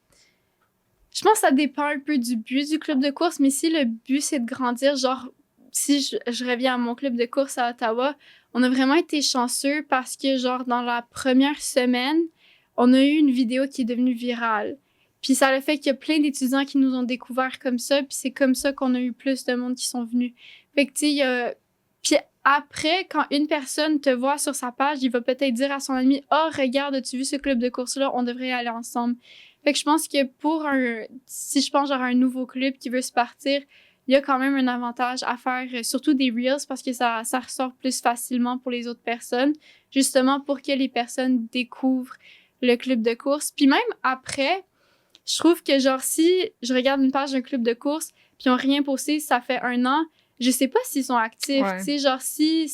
ça dépend un peu du but du club de course, mais si le but c'est de grandir, genre si je reviens à mon club de course à Ottawa, on a vraiment été chanceux parce que genre dans la première semaine, on a eu une vidéo qui est devenue virale. Puis ça a fait qu'il y a plein d'étudiants qui nous ont découvert comme ça, puis c'est comme ça qu'on a eu plus de monde qui sont venus. Fait que tu sais, il y a... Puis après, quand une personne te voit sur sa page, il va peut-être dire à son ami « regarde, as-tu vu ce club de course-là? On devrait aller ensemble. » Fait que je pense que si je pense genre à un nouveau club qui veut se partir, il y a quand même un avantage à faire, surtout des Reels, parce que ça ressort plus facilement pour les autres personnes, justement pour que les personnes découvrent le club de course. Puis même après, je trouve que genre si je regarde une page d'un club de course, puis ils n'ont rien posté, ça fait 1 an, je sais pas s'ils sont actifs, tu sais, genre si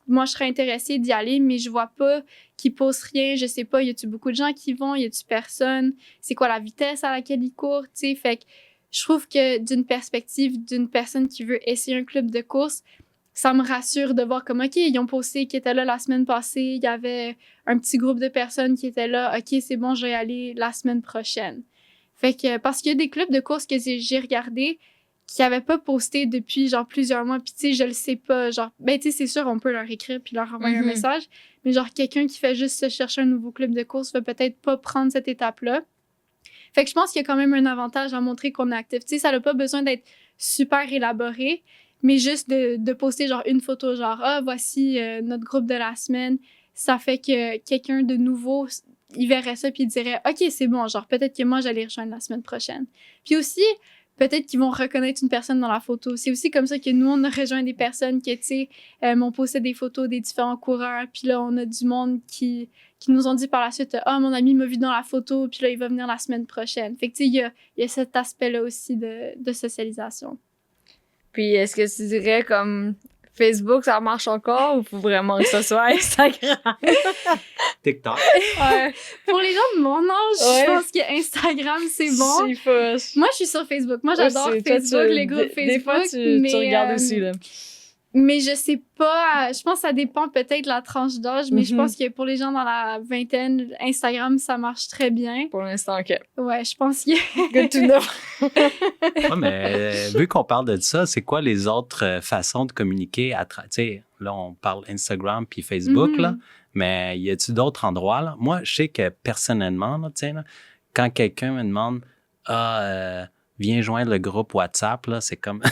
moi je serais intéressée d'y aller, mais je vois pas qu'ils postent rien, je sais pas, y a-tu beaucoup de gens qui vont, y a-tu personne, c'est quoi la vitesse à laquelle ils courent, tu sais, fait que je trouve que d'une perspective d'une personne qui veut essayer un club de course, ça me rassure de voir comme, OK, ils ont posté qu'ils étaient là la semaine passée, il y avait un petit groupe de personnes qui étaient là, OK, c'est bon, je vais y aller la semaine prochaine. Fait que, parce qu'il y a des clubs de course que j'ai regardés qui n'avaient pas posté depuis genre plusieurs mois, puis tu sais, je le sais pas, genre, tu sais, c'est sûr, on peut leur écrire puis leur envoyer un message, mais genre, quelqu'un qui fait juste se chercher un nouveau club de course va peut-être pas prendre cette étape-là. Fait que je pense qu'il y a quand même un avantage à montrer qu'on est actif. Tu sais, ça n'a pas besoin d'être super élaboré, mais juste de poster genre une photo, genre, voici notre groupe de la semaine, ça fait que quelqu'un de nouveau, il verrait ça puis il dirait, OK, c'est bon, genre, peut-être que moi, j'allais rejoindre la semaine prochaine. Puis aussi, peut-être qu'ils vont reconnaître une personne dans la photo. C'est aussi comme ça que nous, on a rejoint des personnes qui, tu sais, on postait des photos des différents coureurs, puis là, on a du monde qui nous ont dit par la suite « Ah, mon ami m'a vu dans la photo, puis là, il va venir la semaine prochaine. » Fait que, tu sais, il y a cet aspect-là aussi de socialisation. Puis, est-ce que tu dirais comme Facebook, ça marche encore ou faut vraiment que ce soit Instagram? TikTok. Ouais. Pour les gens de mon âge, Ouais. je pense que Instagram, c'est bon. Je sais pas. Moi, je suis sur Facebook. Moi, j'adore Aussi. Facebook, Toi, les groupes Facebook. Des fois, tu regardes aussi, là. Mais je sais pas, je pense que ça dépend peut-être de la tranche d'âge, mais je pense que pour les gens dans la vingtaine, Instagram, ça marche très bien. Pour l'instant, OK. Ouais, je pense que... Good to know. Ouais, mais vu qu'on parle de ça, c'est quoi les autres façons de communiquer tu sais, là, on parle Instagram puis Facebook, là, mais y a-t-il d'autres endroits, là? Moi, je sais que personnellement, là, tiens, là, quand quelqu'un me demande « Ah, viens joindre le groupe WhatsApp », là, c'est comme...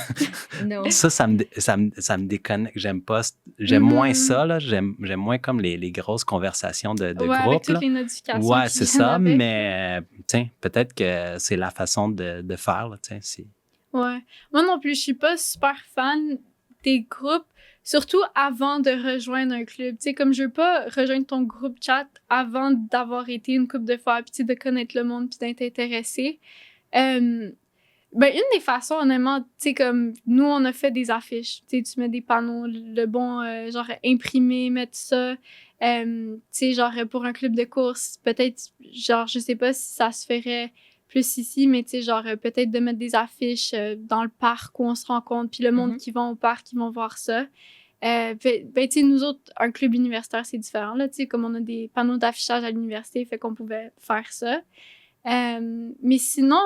Non. ça me déconnecte. J'aime pas... J'aime moins ça, là. J'aime moins comme les grosses conversations de ouais, groupe, avec toutes là. les notifications Ouais, qui c'est viennent ça, avec. mais tiens, peut-être que c'est la façon de faire, là, tiens, Ouais. Moi non plus, je suis pas super fan des groupes, surtout avant de rejoindre un club. Tu sais, comme je veux pas rejoindre ton groupe chat avant d'avoir été une couple de fois, puis tu sais, de connaître le monde, puis d'être intéressé. Ben, une des façons, honnêtement, tu sais, comme nous, on a fait des affiches. Tu sais, tu mets des panneaux, le bon, genre, imprimer, mettre ça. Tu sais, genre, pour un club de course, peut-être, genre, je sais pas si ça se ferait plus ici, mais tu sais, genre, peut-être de mettre des affiches dans le parc où on se rencontre, puis le monde qui va au parc, ils vont voir ça. Ben, tu sais, nous autres, un club universitaire, c'est différent, là, tu sais, comme on a des panneaux d'affichage à l'université, fait qu'on pouvait faire ça. Mais sinon,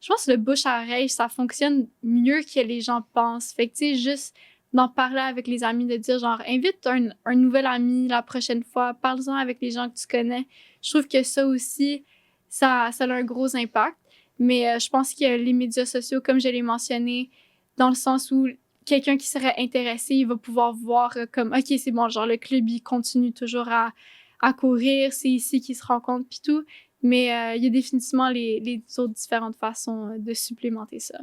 je pense que le bouche à oreille, ça fonctionne mieux que les gens pensent. Fait que, tu sais, juste d'en parler avec les amis, de dire, genre, invite un nouvel ami la prochaine fois, parle-en avec les gens que tu connais. Je trouve que ça aussi, ça a un gros impact. Mais je pense que les médias sociaux, comme je l'ai mentionné, dans le sens où quelqu'un qui serait intéressé, il va pouvoir voir comme, OK, c'est bon, genre, le club, il continue toujours à courir, c'est ici qu'ils se rencontrent, puis tout. Mais il y a définitivement les autres différentes façons de supplémenter ça.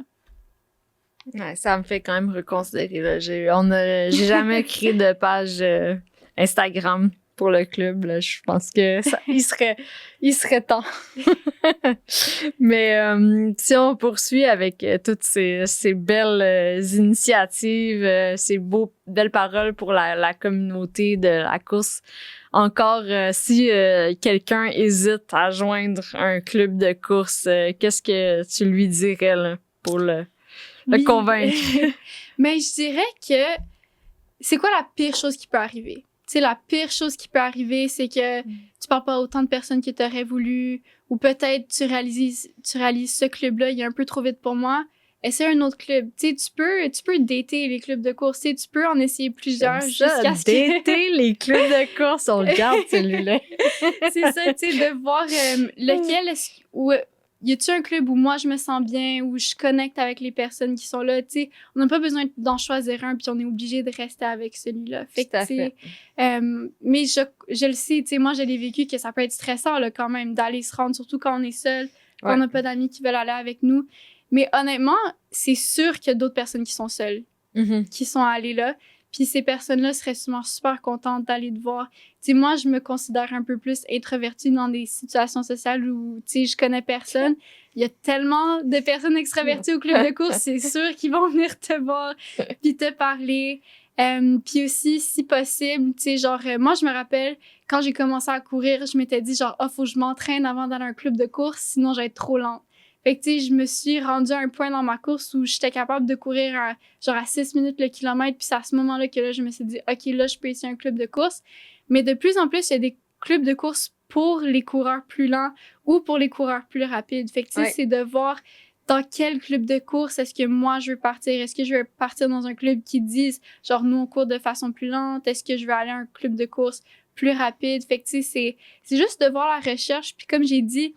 Ouais, ça me fait quand même reconsidérer, là. J'ai jamais créé de page Instagram pour le club, là. Je pense que il serait temps. Mais si on poursuit avec toutes ces belles initiatives, ces belles paroles pour la communauté de la course, encore, si quelqu'un hésite à joindre un club de course, qu'est-ce que tu lui dirais là, pour le convaincre? Mais je dirais que c'est quoi la pire chose qui peut arriver? Tu sais, la pire chose qui peut arriver, c'est que tu parles pas à autant de personnes que tu aurais voulu, ou peut-être tu réalises ce club-là, il est un peu trop vite pour moi. Essaie un autre club. Tu sais, tu peux dater les clubs de course. Tu sais, tu peux en essayer plusieurs jusqu'à ce que... Dater les clubs de course, on le garde celui-là. C'est ça, tu sais, de voir lequel où y a-tu un club où moi je me sens bien, où je connecte avec les personnes qui sont là, tu sais, on n'a pas besoin d'en choisir un puis on est obligé de rester avec celui-là. Fait que, tu sais, mais je le sais, tu sais, moi je l'ai vécu que ça peut être stressant là quand même d'aller se rendre, surtout quand on est seul, quand on n'a pas d'amis qui veulent aller avec nous. Mais honnêtement, c'est sûr qu'il y a d'autres personnes qui sont seules, qui sont allées là. Puis ces personnes-là seraient sûrement super contentes d'aller te voir. Tu sais, moi, je me considère un peu plus introvertie dans des situations sociales où, tu sais, je connais personne. Il y a tellement de personnes extraverties au club de course, c'est sûr qu'ils vont venir te voir puis te parler. Puis aussi, si possible, tu sais, genre, moi, je me rappelle, quand j'ai commencé à courir, je m'étais dit, genre, faut que je m'entraîne avant d'aller à un club de course, sinon je vais être trop lente. Fait que, tu sais, je me suis rendue à un point dans ma course où j'étais capable de courir à 6 minutes le kilomètre. Puis c'est à ce moment-là que là, je me suis dit, OK, là, je peux essayer un club de course. Mais de plus en plus, il y a des clubs de course pour les coureurs plus lents ou pour les coureurs plus rapides. Fait que, tu sais, c'est de voir dans quel club de course est-ce que moi, je veux partir. Est-ce que je veux partir dans un club qui dise, genre, nous, on court de façon plus lente? Est-ce que je veux aller à un club de course plus rapide? Fait que, tu sais, c'est juste de voir la recherche. Puis comme j'ai dit,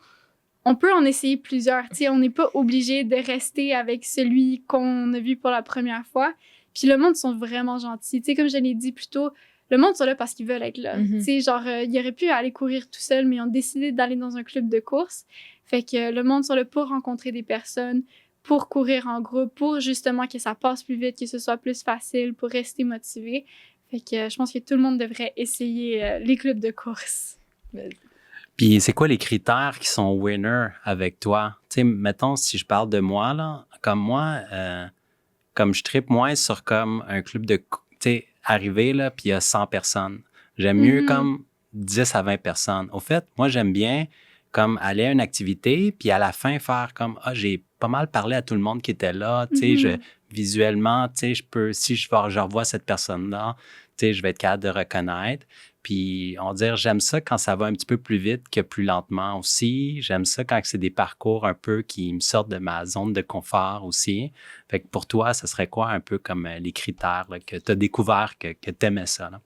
on peut en essayer plusieurs. Tu sais, on n'est pas obligé de rester avec celui qu'on a vu pour la première fois. Puis le monde sont vraiment gentils. Tu sais, comme je l'ai dit plus tôt, le monde sont là parce qu'ils veulent être là. Tu sais, genre, ils auraient pu aller courir tout seul, mais ils ont décidé d'aller dans un club de course. Fait que le monde sont là pour rencontrer des personnes, pour courir en groupe, pour justement que ça passe plus vite, que ce soit plus facile, pour rester motivé. Fait que je pense que tout le monde devrait essayer les clubs de course. Puis c'est quoi les critères qui sont winners avec toi? Tu sais, mettons, si je parle de moi, là, comme moi, comme je trippe moins sur comme un club de... Tu sais, arriver, là, puis il y a 100 personnes. J'aime mieux comme 10 à 20 personnes. Au fait, moi, j'aime bien comme aller à une activité, puis à la fin, faire comme, j'ai pas mal parlé à tout le monde qui était là, tu sais, visuellement, tu sais, je peux, si je revois cette personne-là, tu sais, je vais être capable de reconnaître. Puis, on va dire, j'aime ça quand ça va un petit peu plus vite que plus lentement aussi. J'aime ça quand c'est des parcours un peu qui me sortent de ma zone de confort aussi. Fait que pour toi, ce serait quoi un peu comme les critères là, que tu as découvert que tu aimais ça? Là?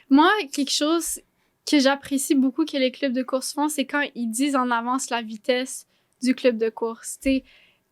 Moi, quelque chose que j'apprécie beaucoup que les clubs de course font, c'est quand ils disent en avance la vitesse du club de course. T'sais,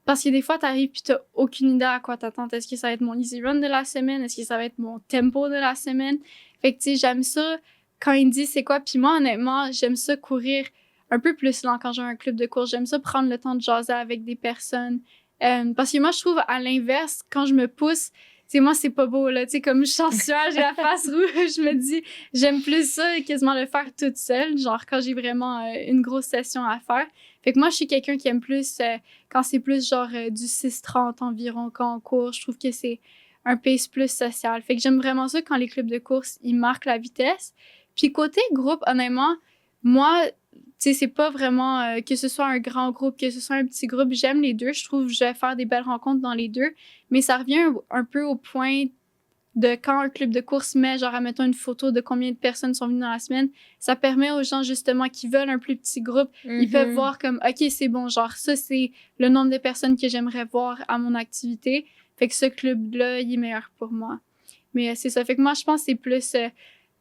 parce que des fois, t'arrives puis t'as aucune idée à quoi t'attendre. Est-ce que ça va être mon easy run de la semaine? Est-ce que ça va être mon tempo de la semaine? Fait que, tu sais, j'aime ça quand ils me disent c'est quoi. Puis moi, honnêtement, j'aime ça courir un peu plus lent quand j'ai un club de course. J'aime ça prendre le temps de jaser avec des personnes. Parce que moi, je trouve, à l'inverse, quand je me pousse, tu sais, moi, c'est pas beau, là. Tu sais, comme je suis en sueur, j'ai la face rouge, je me dis, j'aime plus ça, quasiment le faire toute seule, genre quand j'ai vraiment une grosse session à faire. Fait que moi, je suis quelqu'un qui aime plus quand c'est plus genre du 6:30 environ quand on court. Je trouve que c'est un pace plus social. Fait que j'aime vraiment ça quand les clubs de course, ils marquent la vitesse. Puis côté groupe, honnêtement, moi, tu sais, c'est pas vraiment que ce soit un grand groupe, que ce soit un petit groupe. J'aime les deux. Je trouve que je vais faire des belles rencontres dans les deux. Mais ça revient un peu au point de quand un club de course met, genre, admettons, une photo de combien de personnes sont venues dans la semaine. Ça permet aux gens, justement, qui veulent un plus petit groupe, ils peuvent voir comme, OK, c'est bon, genre, ça, c'est le nombre de personnes que j'aimerais voir à mon activité. Fait que ce club-là, il est meilleur pour moi. Mais c'est ça. Fait que moi, je pense que c'est plus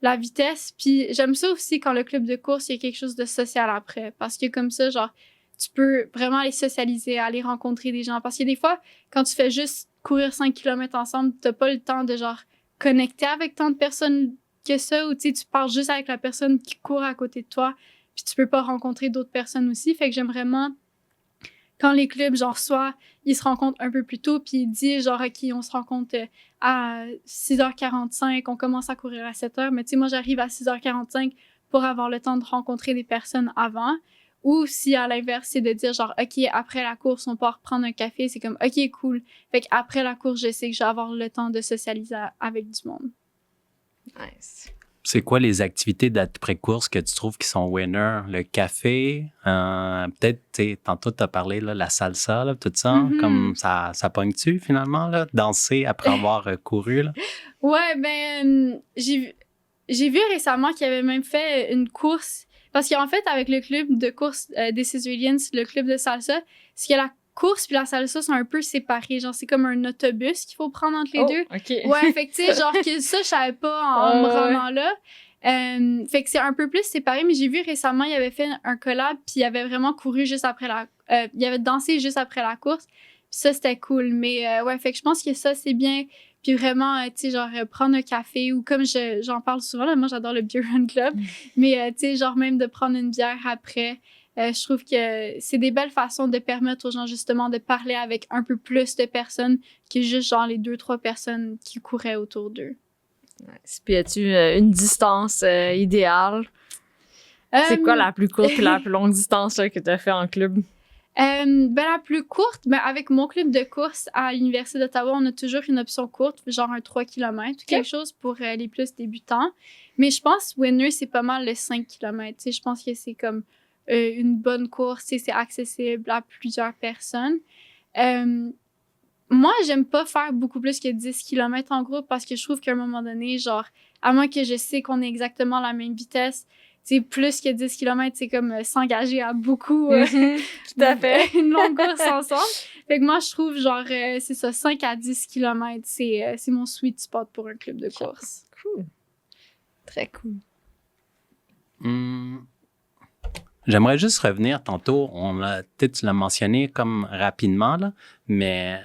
la vitesse. Puis j'aime ça aussi quand le club de course, il y a quelque chose de social après. Parce que comme ça, genre, tu peux vraiment aller socialiser, aller rencontrer des gens. Parce que des fois, quand tu fais juste courir 5 km ensemble, t'as pas le temps de, genre, connecter avec tant de personnes que ça. Ou, tu sais, tu parles juste avec la personne qui court à côté de toi. Puis tu peux pas rencontrer d'autres personnes aussi. Fait que j'aime vraiment quand les clubs, genre, soit ils se rencontrent un peu plus tôt, puis ils disent, genre, OK, on se rencontre à 6h45, on commence à courir à 7h, mais tu sais, moi, j'arrive à 6h45 pour avoir le temps de rencontrer des personnes avant. Ou si, à l'inverse, c'est de dire, genre, OK, après la course, on part prendre un café, c'est comme, OK, cool. Fait qu'après la course, je sais que je vais avoir le temps de socialiser avec du monde. Nice. C'est quoi les activités d'après-course que tu trouves qui sont winners? Le café, peut-être, tu sais, tantôt tu as parlé, là, la salsa, là, tout ça, comme ça pogne-tu finalement, là, danser après avoir couru? Là? Ouais, ben, j'ai vu récemment qu'il y avait même fait une course, parce qu'en fait, avec le club de course des Césariens, le club de salsa, c'est que la course puis la salsa sont un peu séparés. Genre, c'est comme un autobus qu'il faut prendre entre les deux. OK. Ouais, fait que, tu sais, genre, que ça, je savais pas en me rendant là. Fait que c'est un peu plus séparé, mais j'ai vu récemment, il avait fait un collab, puis il avait vraiment couru juste après il avait dansé juste après la course. Puis ça, c'était cool. Mais ouais, fait que je pense que ça, c'est bien. Puis vraiment, tu sais, genre, prendre un café ou comme j'en parle souvent, là, moi, j'adore le Beer Run Club. Mais, tu sais, genre, même de prendre une bière après. Je trouve que c'est des belles façons de permettre aux gens, justement, de parler avec un peu plus de personnes que juste, genre, les 2-3 personnes qui couraient autour d'eux. Nice. Puis, as-tu une distance idéale? C'est quoi la plus courte et la plus longue distance là, que tu as fait en club? Ben, la plus courte, ben, avec mon club de course à l'Université d'Ottawa, on a toujours une option courte, genre un 3 km ou quelque chose pour les plus débutants. Mais je pense winner, c'est pas mal le 5 km. Je pense que c'est comme une bonne course, c'est accessible à plusieurs personnes. Moi, j'aime pas faire beaucoup plus que 10 km en groupe parce que je trouve qu'à un moment donné, genre, à moins que je sais qu'on est exactement à la même vitesse, c'est plus que 10 km, c'est comme s'engager à beaucoup tout à fait. une longue course ensemble. Fait que moi, je trouve, genre, c'est ça, 5 à 10 km, c'est mon sweet spot pour un club de course. Cool. Très cool. J'aimerais juste revenir tantôt, peut-être tu l'as mentionné comme rapidement, là, mais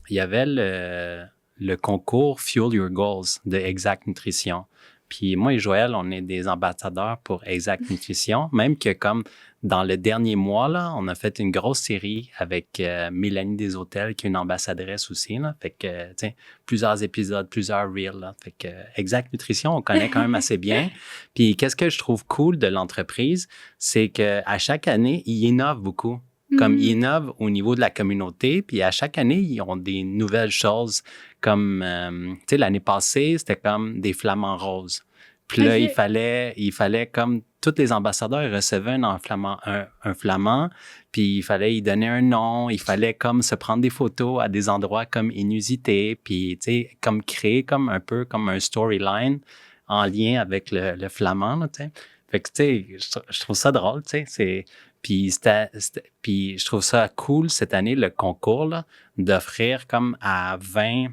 il y avait le concours Fuel Your Goals de Exact Nutrition. Puis moi et Joël, on est des ambassadeurs pour Exact Nutrition, même que comme dans le dernier mois, là, on a fait une grosse série avec Mélanie Deshôtels, qui est une ambassadrice aussi. Là. Fait que, tu sais, plusieurs épisodes, plusieurs reels. Là. Fait que Exact Nutrition, on connaît quand même assez bien. Puis qu'est-ce que je trouve cool de l'entreprise, c'est qu'à chaque année, ils innovent beaucoup. Comme ils innovent au niveau de la communauté, puis à chaque année, ils ont des nouvelles choses. Comme, tu sais, l'année passée, c'était comme des flamants roses. Puis là, il fallait comme tous les ambassadeurs ils recevaient un flamand, puis il fallait y donner un nom, il fallait comme se prendre des photos à des endroits comme inusités, puis tu sais, comme créer comme un peu comme un storyline en lien avec le flamand, là, tu sais. Fait que, tu sais, je trouve ça drôle, tu sais, puis je trouve ça cool cette année, le concours, là, d'offrir comme à 20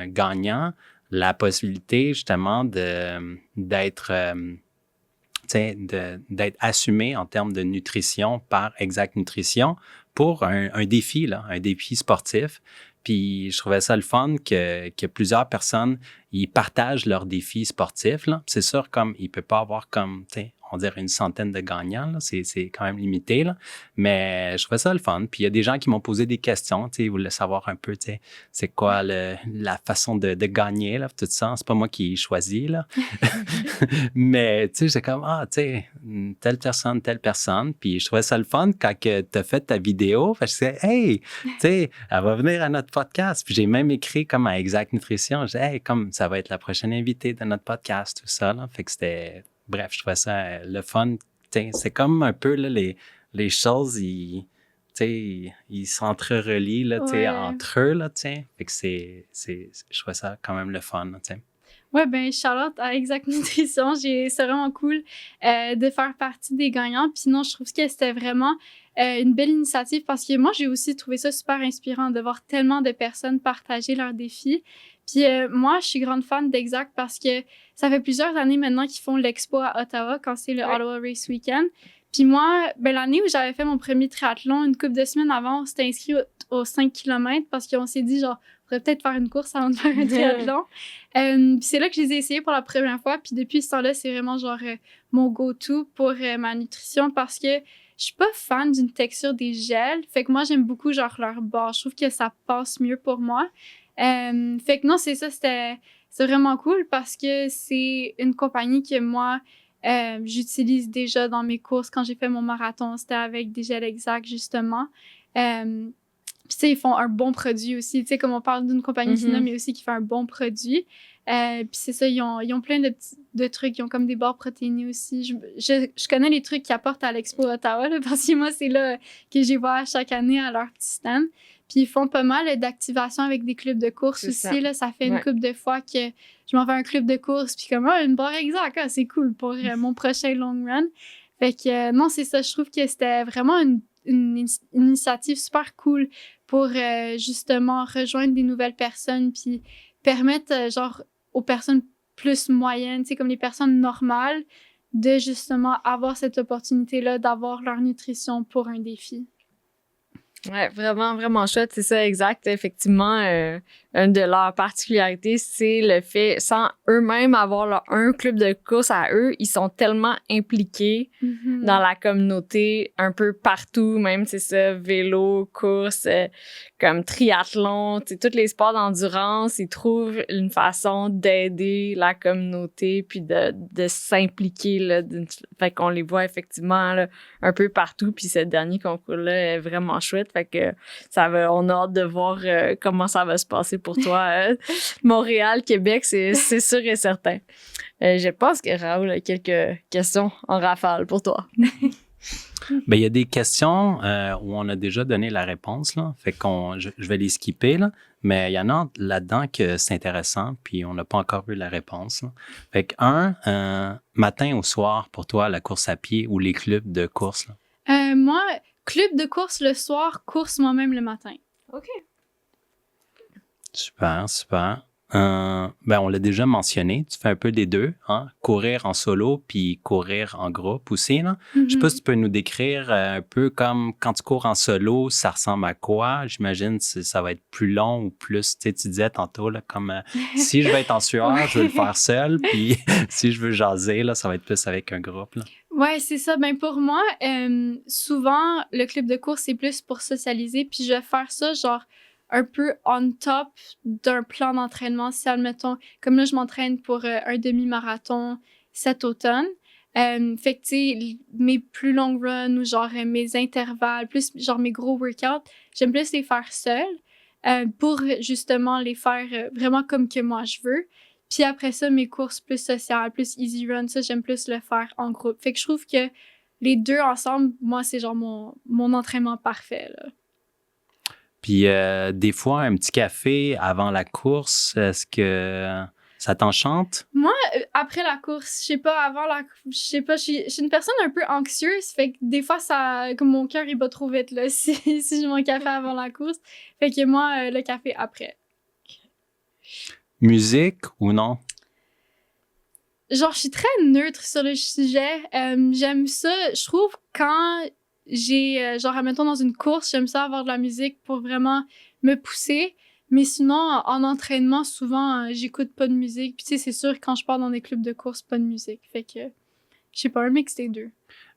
gagnants la possibilité justement d'être assumé en termes de nutrition par Exact Nutrition pour un défi, là, un défi sportif. Puis je trouvais ça le fun que plusieurs personnes ils partagent leurs défis sportifs. Là. C'est sûr, comme il ne peut pas avoir comme, on dirait une centaine de gagnants, là. C'est quand même limité. Là. Mais je trouvais ça le fun. Puis il y a des gens qui m'ont posé des questions. Ils voulaient savoir un peu c'est quoi la façon de gagner, là, tout ça. C'est pas moi qui choisis. Là. Mais j'étais comme, telle personne. Puis je trouvais ça le fun quand tu as fait ta vidéo. Fait que je disais, hey, elle va venir à notre podcast. Puis j'ai même écrit comme à Exact Nutrition. Je disais, hey, comme ça va être la prochaine invitée de notre podcast, tout ça. Là. Fait que c'était... Bref, je trouvais ça le fun. C'est comme un peu là, les choses, ils s'entrerelient là, entre eux. Là, fait que je trouvais ça quand même le fun. Ouais, ben Charlotte à Exact Nutrition, c'est vraiment cool de faire partie des gagnants. Puis non, je trouve que c'était vraiment une belle initiative parce que moi, j'ai aussi trouvé ça super inspirant de voir tellement de personnes partager leurs défis. Puis moi, je suis grande fan d'Exact parce que ça fait plusieurs années maintenant qu'ils font l'expo à Ottawa quand c'est le Ottawa Race Weekend. Puis moi, ben, l'année où j'avais fait mon premier triathlon, une couple de semaines avant, on s'était inscrit aux 5 km parce qu'on s'est dit, genre, on pourrait peut-être faire une course avant de faire un triathlon. Puis c'est là que je les ai essayés pour la première fois. Puis depuis ce temps-là, c'est vraiment genre mon go-to pour ma nutrition parce que je suis pas fan d'une texture des gels. Fait que moi, j'aime beaucoup genre leur barre. Je trouve que ça passe mieux pour moi. Fait que non, c'est ça, c'est vraiment cool parce que c'est une compagnie que moi, j'utilise déjà dans mes courses. Quand j'ai fait mon marathon, c'était avec des gels Exact, justement. Puis, tu sais, ils font un bon produit aussi. Tu sais, comme on parle d'une compagnie Tina, mais aussi qui fait un bon produit. Puis, c'est ça, ils ont plein de trucs. Ils ont comme des barres protéinées aussi. Je connais les trucs qu'ils apportent à l'Expo Ottawa, là, parce que moi, c'est là que j'y vois chaque année à leur petit stand. Puis, ils font pas mal d'activations avec des clubs de course aussi. Ça fait une couple de fois que je m'en vais à un club de course. Puis, comme, une barre Exact, c'est cool pour mon prochain long run. Fait que, non, c'est ça. Je trouve que c'était vraiment une initiative super cool pour justement rejoindre des nouvelles personnes puis permettre genre aux personnes plus moyennes, tu sais, comme les personnes normales, de justement avoir cette opportunité-là d'avoir leur nutrition pour un défi. Ouais, vraiment, vraiment chouette, c'est ça, exact. Effectivement, une de leurs particularités, c'est le fait, sans eux-mêmes avoir un club de course à eux, ils sont tellement impliqués dans la communauté, un peu partout, même, c'est ça, vélo, course, comme triathlon, tu sais, tous les sports d'endurance, ils trouvent une façon d'aider la communauté puis de s'impliquer, là. Fait qu'on les voit effectivement, là, un peu partout, puis ce dernier concours-là est vraiment chouette. Fait que on a hâte de voir comment ça va se passer pour toi. Montréal, Québec, c'est sûr et certain. Je pense que Raoul a quelques questions en rafale pour toi. Bien, il y a des questions où on a déjà donné la réponse, là. Fait je vais les skipper, là. Mais il y en a là-dedans que c'est intéressant, puis on n'a pas encore eu la réponse, là. Fait que matin ou soir, pour toi, la course à pied ou les clubs de course, là? Moi, club de course le soir, course moi-même le matin. OK. Super, super. On l'a déjà mentionné, tu fais un peu des deux, hein? Courir en solo puis courir en groupe aussi, là. Je sais pas si tu peux nous décrire un peu comme quand tu cours en solo, ça ressemble à quoi? J'imagine que ça va être plus long ou plus, tu sais, tu disais tantôt, là, comme si je vais être en sueur, je vais le faire seul, puis si je veux jaser, là, ça va être plus avec un groupe, là. Ouais, c'est ça. Ben pour moi, souvent, le club de course, c'est plus pour socialiser. Puis je vais faire ça, genre, un peu on top d'un plan d'entraînement. Si, admettons, comme là, je m'entraîne pour un demi-marathon cet automne. Fait que, tu sais, mes plus longs runs ou genre mes intervalles, plus genre mes gros workouts, j'aime plus les faire seuls pour justement les faire vraiment comme que moi je veux. Puis après ça, mes courses plus sociales, plus easy run, ça, j'aime plus le faire en groupe. Fait que je trouve que les deux ensemble, moi, c'est genre mon entraînement parfait, là. Puis des fois, un petit café avant la course, est-ce que ça t'enchante? Moi, après la course, je sais pas, je sais pas, je suis une personne un peu anxieuse, fait que des fois, ça, comme mon cœur, il bat trop vite, là, si j'ai mon café avant la course. Fait que moi, le café après. Musique ou non? Genre, je suis très neutre sur le sujet. J'aime ça. Je trouve quand j'ai, genre, admettons dans une course, j'aime ça avoir de la musique pour vraiment me pousser. Mais sinon, en entraînement, souvent, j'écoute pas de musique. Puis tu sais, c'est sûr, quand je pars dans des clubs de course, pas de musique. Fait que, je sais pas, un mix des deux.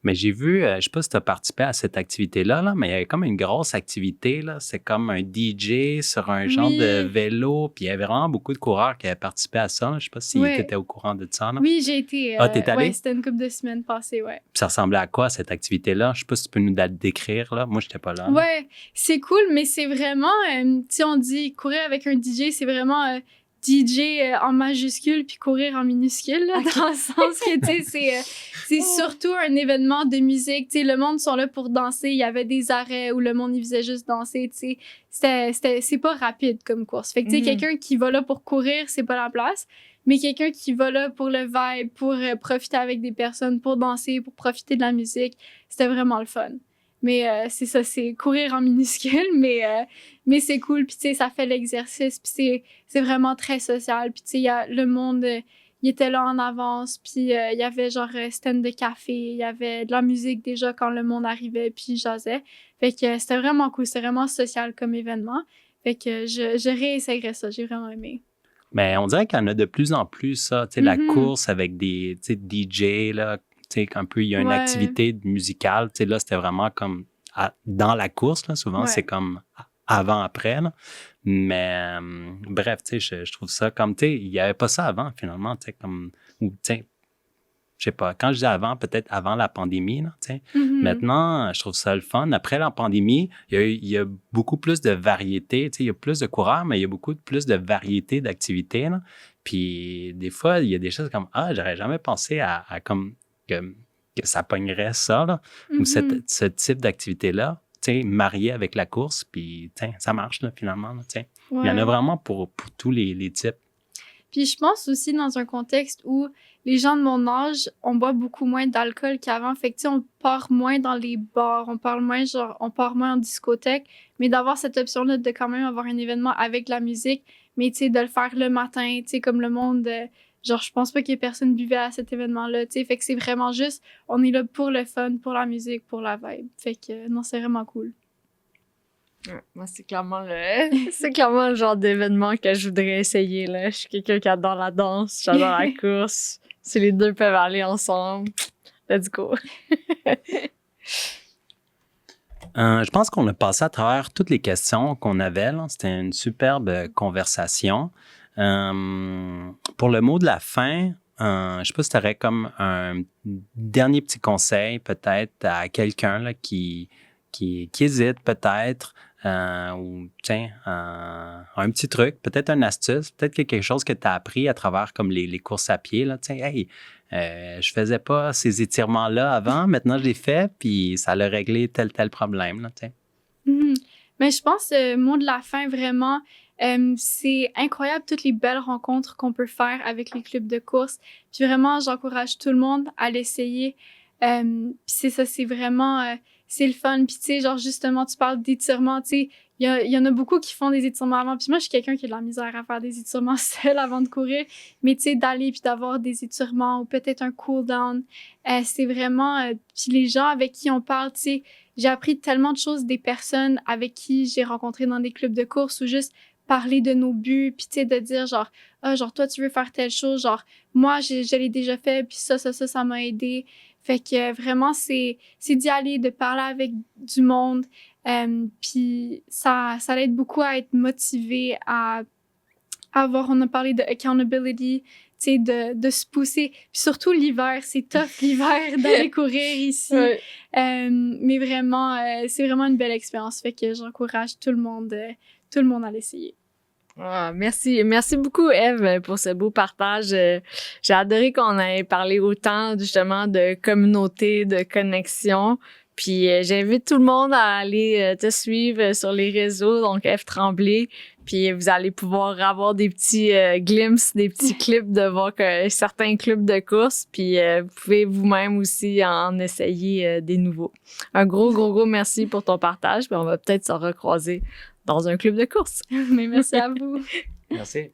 Mais j'ai vu, je sais pas si tu as participé à cette activité-là, là, mais il y avait comme une grosse activité, là. C'est comme un DJ sur un genre de Oui, vélo, puis il y avait vraiment beaucoup de coureurs qui avaient participé à ça, là. Je sais pas si tu ouais. étais au courant de ça, là. Oui, j'ai été. Ah, t'es Ouais, allé? c'était une couple de semaines passées, ouais. Puis ça ressemblait à quoi, cette activité-là? Je sais pas si tu peux nous la décrire, là. Moi, j'étais pas là, là. Ouais, c'est cool, mais c'est vraiment, tu sais, on dit courir avec un DJ, c'est vraiment DJ en majuscule puis courir en minuscule, là, dans le sens que, tu sais, c'est surtout un événement de musique. Tu sais, le monde sont là pour danser. Il y avait des arrêts où le monde, il faisait juste danser, tu sais. C'est pas rapide comme course. Fait que, tu sais, quelqu'un qui va là pour courir, c'est pas la place. Mais quelqu'un qui va là pour le vibe, pour profiter avec des personnes, pour danser, pour profiter de la musique, c'était vraiment le fun. Mais c'est ça, c'est courir en minuscule, mais c'est cool. Puis, tu sais, ça fait l'exercice. Puis, c'est vraiment très social. Puis, tu sais, le monde, il était là en avance. Puis, il y avait genre stand de café. Il y avait de la musique déjà quand le monde arrivait. Puis, jasait. Fait que c'était vraiment cool. C'était vraiment social comme événement. Fait que je réessayerais ça. J'ai vraiment aimé. Mais on dirait qu'il y en a de plus en plus, ça. Tu sais, la Mhm. course avec des, tu sais, DJ, là. Tu sais, un peu, il y a une Ouais. activité musicale. Tu sais, là, c'était vraiment comme dans la course, là. Souvent, Ouais. c'est comme avant-après, là. Mais bref, tu sais, je trouve ça comme, tu sais, il n'y avait pas ça avant, finalement, tu sais, comme, ou, tu sais, je sais pas, quand je dis avant, peut-être avant la pandémie, là, tu sais. Mhm. Maintenant, je trouve ça le fun. Après la pandémie, il y a beaucoup plus de variété, tu sais, il y a plus de coureurs, mais il y a beaucoup plus de variété d'activités, là. Puis, des fois, il y a des choses comme, j'aurais jamais pensé à comme, que ça pognerait ça, là, ou Mhm. ce type d'activité-là, tu sais, marié avec la course, puis, tu sais, ça marche, là, finalement, là, tu sais. Il y en a Ouais. vraiment pour tous les types. Puis je pense aussi dans un contexte où les gens de mon âge, on boit beaucoup moins d'alcool qu'avant. Fait que, tu sais, on part moins dans les bars, on part moins en discothèque. Mais d'avoir cette option-là de quand même avoir un événement avec la musique, mais tu sais, de le faire le matin, tu sais, comme le monde, genre, je pense pas qu'il y ait personne buvait à cet événement-là, tu sais. Fait que c'est vraiment juste, on est là pour le fun, pour la musique, pour la vibe. Fait que, non, c'est vraiment cool. Ouais, moi, c'est clairement le genre d'événement que je voudrais essayer, là. Je suis quelqu'un qui adore la danse, j'adore la course. Si les deux peuvent aller ensemble, let's go. Je pense qu'on a passé à travers toutes les questions qu'on avait, là. C'était une superbe conversation. Pour le mot de la fin, je ne sais pas si tu aurais comme un dernier petit conseil peut-être à quelqu'un là, qui hésite peut-être, ou tiens, un petit truc, peut-être une astuce, peut-être quelque chose que tu as appris à travers comme les courses à pied. Là, tiens, hey, je faisais pas ces étirements-là avant, maintenant je les fais, puis ça a réglé tel problème. Là, tiens. Mhm. Mais je pense, mot de la fin, vraiment, c'est incroyable toutes les belles rencontres qu'on peut faire avec les clubs de course. Puis vraiment, j'encourage tout le monde à l'essayer. Puis c'est ça, c'est vraiment, c'est le fun. Puis, tu sais, genre, justement, tu parles d'étirements, tu sais, il y en a beaucoup qui font des étirements avant. Puis moi, je suis quelqu'un qui a de la misère à faire des étirements seul avant de courir. Mais, tu sais, d'aller puis d'avoir des étirements ou peut-être un cool-down, c'est vraiment... puis les gens avec qui on parle, tu sais, j'ai appris tellement de choses des personnes avec qui j'ai rencontré dans des clubs de course ou juste parler de nos buts, puis tu sais, de dire genre, ah, genre, toi, tu veux faire telle chose, genre, moi, je l'ai déjà fait, puis ça m'a aidé. Fait que vraiment, c'est d'y aller, de parler avec du monde, puis ça l'aide beaucoup à être motivé, à avoir, on a parlé de accountability, tu sais, de se pousser. Puis surtout l'hiver, c'est tough l'hiver d'aller courir ici. Ouais. Mais vraiment, c'est vraiment une belle expérience. Fait que j'encourage tout le monde à l'essayer. Ah, merci beaucoup, Eve, pour ce beau partage. J'ai adoré qu'on ait parlé autant, justement, de communauté, de connexion. Puis j'invite tout le monde à aller te suivre sur les réseaux, donc Eve Tremblay. Puis vous allez pouvoir avoir des petits glimpses, des petits clips de voir que certains clubs de course. Puis vous pouvez vous-même aussi en essayer des nouveaux. Un gros merci pour ton partage. Puis on va peut-être se recroiser dans un club de course. Mais merci à vous. Merci.